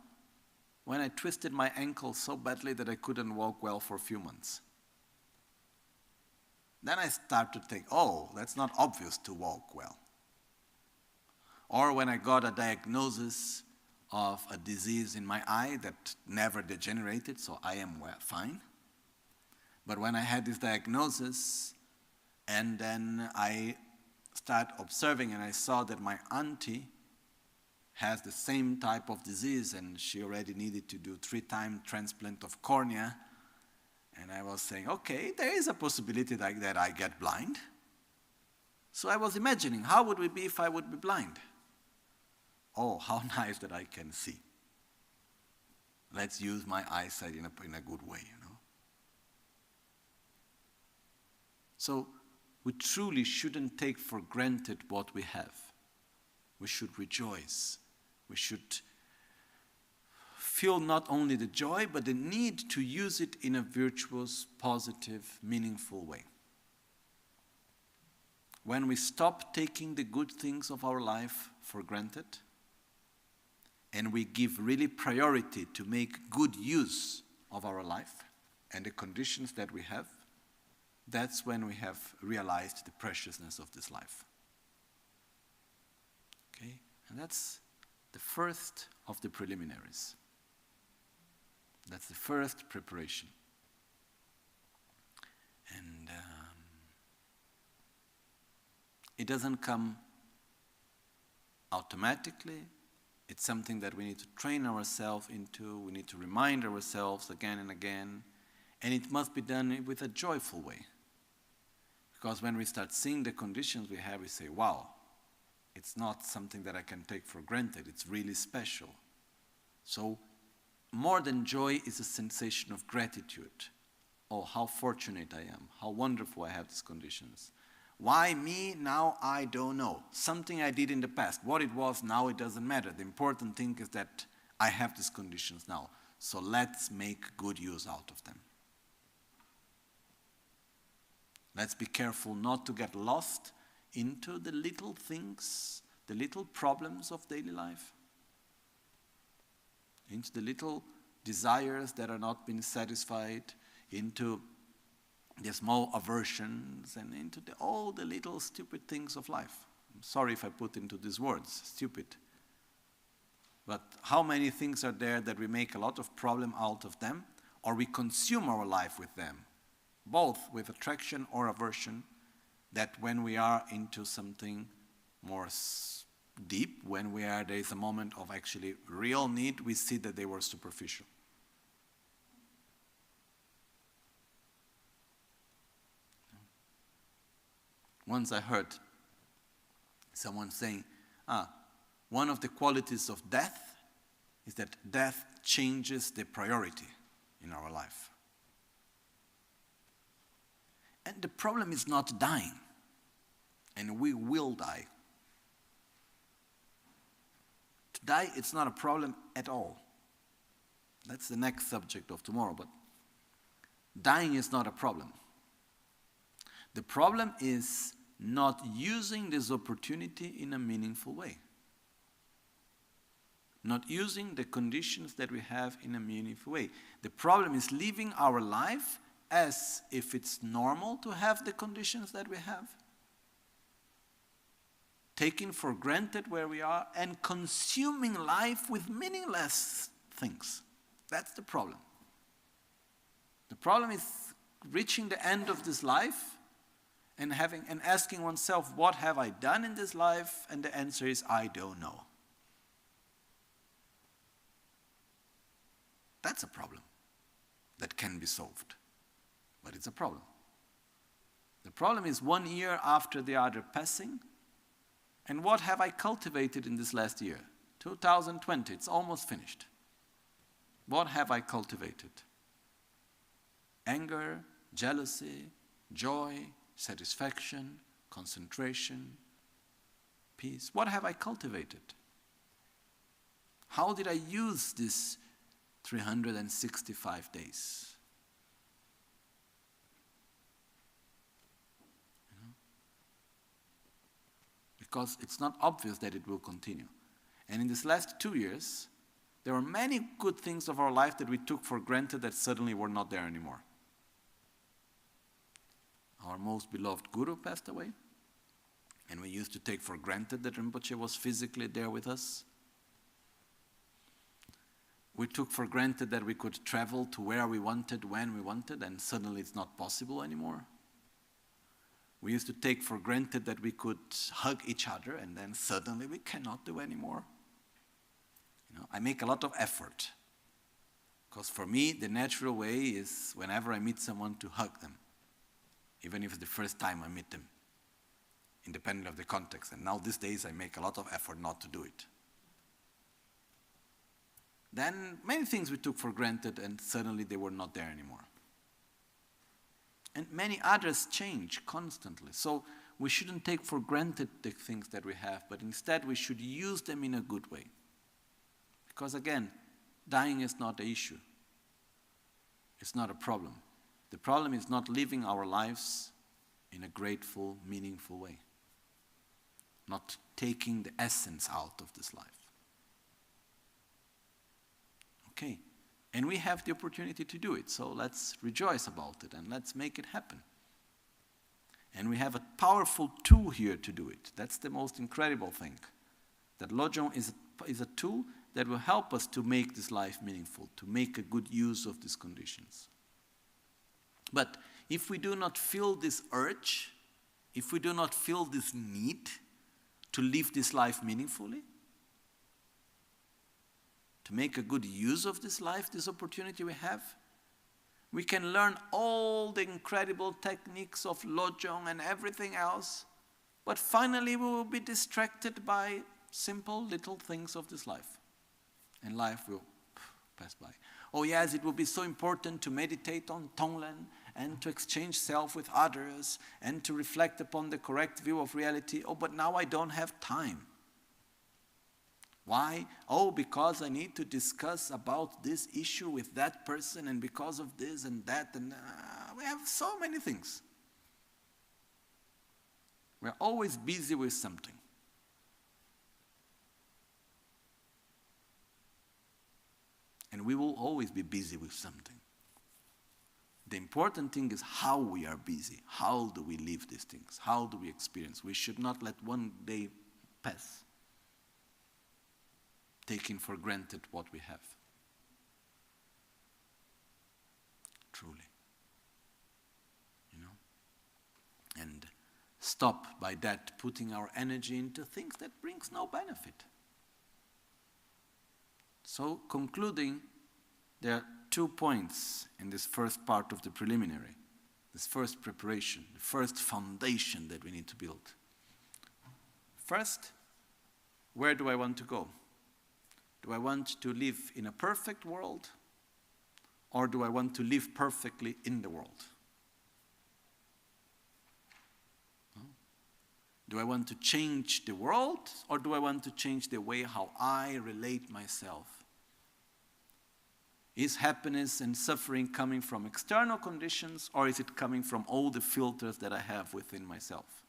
when I twisted my ankle so badly that I couldn't walk well for a few months. Then I started to think, oh, that's not obvious to walk well. Or when I got a diagnosis of a disease in my eye that never degenerated, so I am fine. But when I had this diagnosis, and then I started observing, and I saw that my auntie has the same type of disease, and she already needed to do 3-time transplant of cornea. And I was saying, okay, there is a possibility that I get blind. So I was imagining, how would it be if I would be blind? Oh, how nice that I can see. Let's use my eyesight in a good way, you know. So we truly shouldn't take for granted what we have. We should rejoice. We should feel not only the joy, but the need to use it in a virtuous, positive, meaningful way. When we stop taking the good things of our life for granted, and we give really priority to make good use of our life and the conditions that we have, that's when we have realized the preciousness of this life. Okay? And that's the first of the preliminaries. That's the first preparation. And it doesn't come automatically. It's something that we need to train ourselves into. We need to remind ourselves again and again. And it must be done with a joyful way. Because when we start seeing the conditions we have, we say, wow, it's not something that I can take for granted. It's really special. So more than joy is a sensation of gratitude. Oh, how fortunate I am. How wonderful I have these conditions. Why me? Now I don't know. Something I did in the past. What it was now, it doesn't matter. The important thing is that I have these conditions now. So let's make good use out of them. Let's be careful not to get lost into the little things, the little problems of daily life, into the little desires that are not being satisfied, into the small aversions, and into all the little stupid things of life. I'm sorry if I put into these words, stupid. But how many things are there that we make a lot of problem out of them, or we consume our life with them, both with attraction or aversion, that when we are into something more deep, when there is a moment of actually real need, we see that they were superficial. Once I heard someone saying, one of the qualities of death is that death changes the priority in our life. And the problem is not dying, and we will die. To die, it's not a problem at all. That's the next subject of tomorrow, but dying is not a problem. The problem is not using this opportunity in a meaningful way. Not using the conditions that we have in a meaningful way. The problem is living our life as if it's normal to have the conditions that we have, taking for granted where we are, and consuming life with meaningless things. That's the problem. The problem is reaching the end of this life and asking oneself, what have I done in this life? And the answer is, I don't know. That's a problem that can be solved. But it's a problem. The problem is 1 year after the other passing. And what have I cultivated in this last year? 2020, it's almost finished. What have I cultivated? Anger, jealousy, joy, satisfaction, concentration, peace. What have I cultivated? How did I use these 365 days? Because it's not obvious that it will continue. And in these last 2 years, there were many good things of our life that we took for granted that suddenly were not there anymore. Our most beloved Guru passed away, and we used to take for granted that Rinpoche was physically there with us. We took for granted that we could travel to where we wanted, when we wanted, and suddenly it's not possible anymore. We used to take for granted that we could hug each other, and then suddenly we cannot do anymore. I make a lot of effort. Because for me, the natural way is whenever I meet someone to hug them. Even if it's the first time I meet them. Independent of the context. And now these days I make a lot of effort not to do it. Then many things we took for granted and suddenly they were not there anymore. And many others change constantly. So we shouldn't take for granted the things that we have, but instead we should use them in a good way. Because again, dying is not an issue. It's not a problem. The problem is not living our lives in a grateful, meaningful way. Not taking the essence out of this life. Okay. And we have the opportunity to do it, so let's rejoice about it and let's make it happen. And we have a powerful tool here to do it. That's the most incredible thing. That Lojong is a tool that will help us to make this life meaningful, to make a good use of these conditions. But if we do not feel this urge, if we do not feel this need to live this life meaningfully, to make a good use of this life, this opportunity we have, we can learn all the incredible techniques of Lojong and everything else, but finally we will be distracted by simple little things of this life. And life will pass by. Oh yes, it will be so important to meditate on Tonglen and to exchange self with others and to reflect upon the correct view of reality. Oh, but now I don't have time. Why? Oh, because I need to discuss about this issue with that person and because of this and that. And we have so many things. We're always busy with something. And we will always be busy with something. The important thing is how we are busy. How do we live these things? How do we experience? We should not let one day pass, taking for granted what we have. Truly. And stop by that putting our energy into things that brings no benefit. So, concluding, there are 2 points in this first part of the preliminary, this first preparation, the first foundation that we need to build. First, where do I want to go? Do I want to live in a perfect world, or do I want to live perfectly in the world? Do I want to change the world, or do I want to change the way how I relate myself? Is happiness and suffering coming from external conditions, or is it coming from all the filters that I have within myself,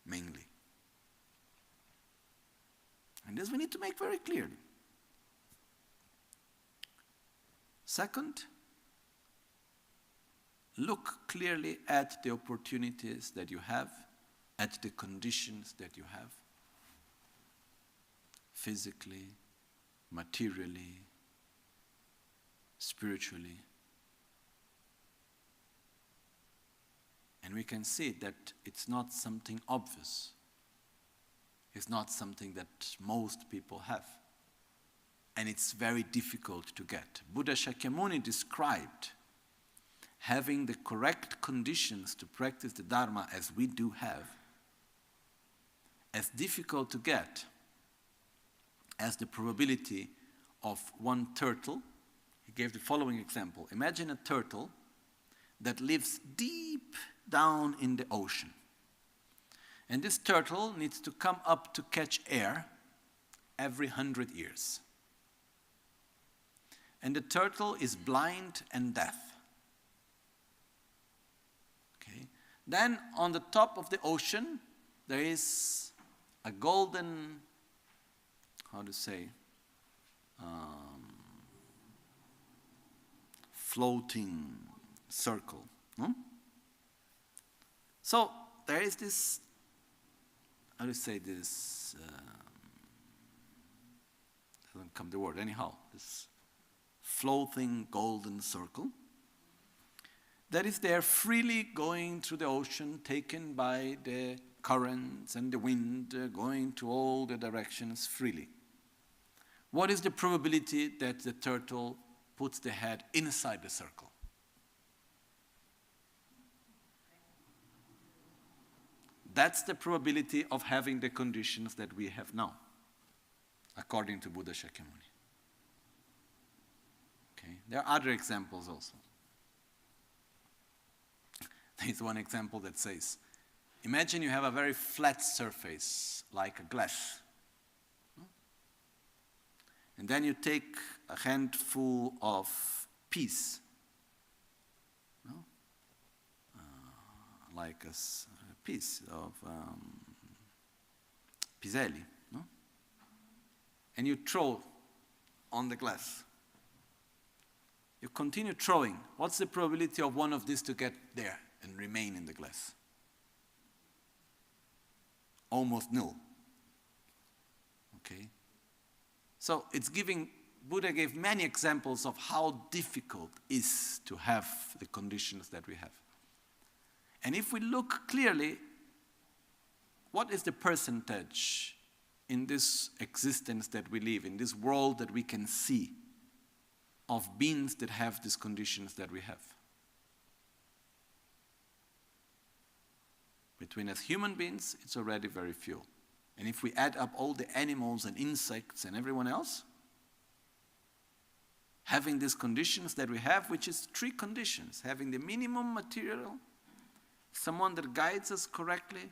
mainly? And this we need to make very clearly. Second, look clearly at the opportunities that you have, at the conditions that you have, physically, materially, spiritually. And we can see that it's not something obvious. It's not something that most people have. And it's very difficult to get. Buddha Shakyamuni described having the correct conditions to practice the Dharma as we do have as difficult to get as the probability of one turtle. He gave the following example. Imagine a turtle that lives deep down in the ocean. And this turtle needs to come up to catch air every 100 years. And the turtle is blind and deaf. Okay. Then on the top of the ocean, there is a golden, floating circle. So there is this, doesn't come the word anyhow, this floating golden circle that is there freely going through the ocean, taken by the currents and the wind, going to all the directions freely. What is the probability that the turtle puts the head inside the circle? That's the probability of having the conditions that we have now, according to Buddha Shakyamuni. Okay. There are other examples also. There's one example that says, imagine you have a very flat surface, like a glass. And then you take a handful of peas, like a piece of piselli, and you throw on the glass. You continue throwing. What's the probability of one of these to get there and remain in the glass? Almost nil. Okay? So it's giving, Buddha gave many examples of how difficult it is to have the conditions that we have. And if we look clearly, what is the percentage in this existence that we live, in this world that we can see, of beings that have these conditions that we have? Between us human beings, it's already very few. And if we add up all the animals and insects and everyone else, having these conditions that we have, which is 3 conditions: having the minimum material, someone that guides us correctly,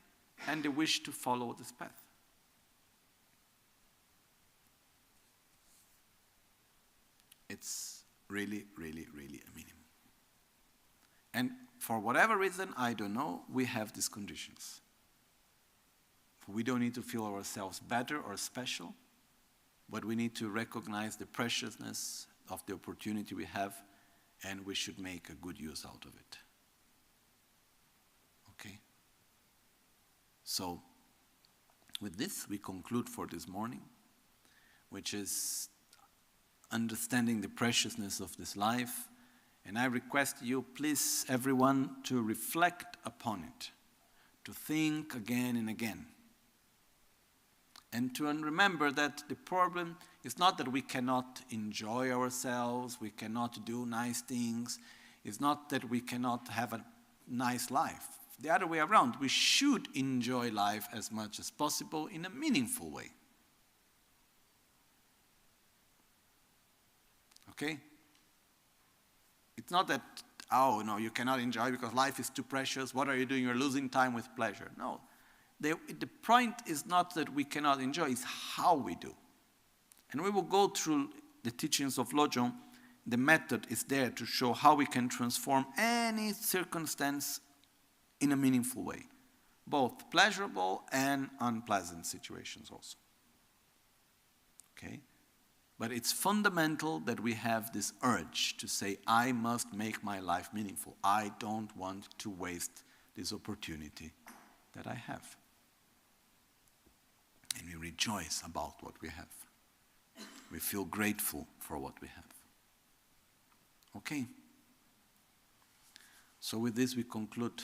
and the wish to follow this path. It's really, really, really a minimum. And for whatever reason, I don't know, we have these conditions. We don't need to feel ourselves better or special, but we need to recognize the preciousness of the opportunity we have, and we should make a good use out of it. Okay? So, with this, we conclude for this morning, which is understanding the preciousness of this life. And I request you, please, everyone, to reflect upon it, to think again and again. And to remember that the problem is not that we cannot enjoy ourselves, we cannot do nice things, it's not that we cannot have a nice life. The other way around, we should enjoy life as much as possible in a meaningful way. Okay? It's not that, oh, no, you cannot enjoy because life is too precious. What are you doing? You're losing time with pleasure. No. The point is not that we cannot enjoy, it's how we do. And we will go through the teachings of Lojong. The method is there to show how we can transform any circumstance in a meaningful way, both pleasurable and unpleasant situations also. Okay? But it's fundamental that we have this urge to say, I must make my life meaningful. I don't want to waste this opportunity that I have. And we rejoice about what we have. We feel grateful for what we have. Okay. So with this we conclude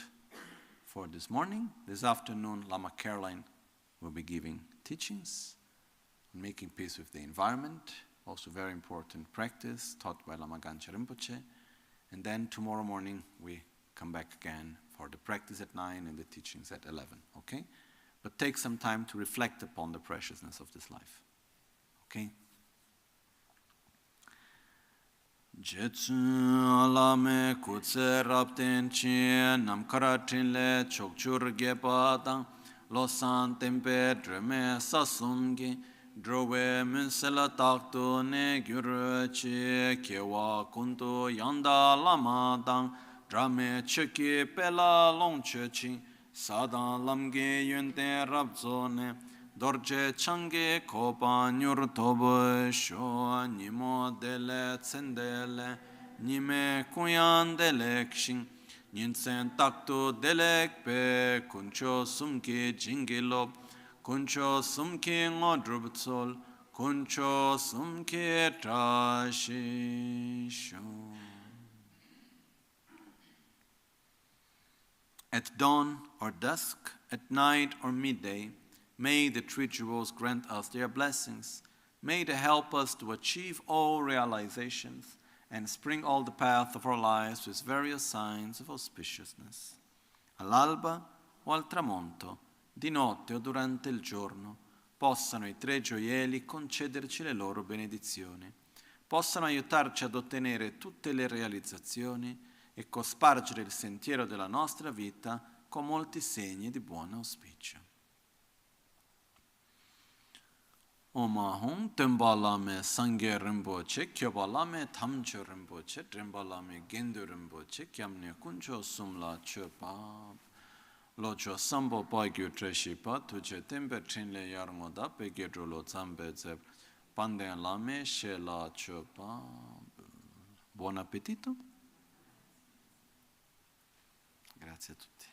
for this morning. This afternoon, Lama Caroline will be giving teachings on making peace with the environment, also very important practice taught by Lama Michel Rinpoche. And then tomorrow morning we come back again for the practice at 9 and the teachings at 11. Okay? But take some time to reflect upon the preciousness of this life. Okay? Jetsu alame kutse rapten chi nam karatin le chokchur gepa dang losan tempe dreme sasumgi drove minsela takto ne gyur chi kewa kunto yanda lama dang drame cheki pela longche chi Sadang lamge yunte rabzone dorje change kopa nyur tobo sho nimo dele tsendele nime kuyan delek shing ninsen takto delek pe kuncho sumki jingilop kuncho sumki ngodrubtsol kuncho sumki trashi sho At dawn or dusk, at night or midday, may the three jewels grant us their blessings. May they help us to achieve all realizations and spring all the path of our lives with various signs of auspiciousness. All'alba o al tramonto, di notte o durante il giorno, possano i tre gioielli concederci le loro benedizioni, possano aiutarci ad ottenere tutte le realizzazioni e cospargere il sentiero della nostra vita con molti segni di buon auspicio. Oma Hong Tenpa Lame Sangye Rinpoche, Kyopa Lame Tamcho Rinpoche, Trenpa Lame Gendo Rinpoche, Kyamne Kuncho Sumla Chopa, Locho Sambo Pagyu Treshipa, Tuche Tempe Trinle Yarmoda, Pegedro Lo Zambe Zeb, Panden Lame Shela Chopa. Buon appetito. Grazie a tutti.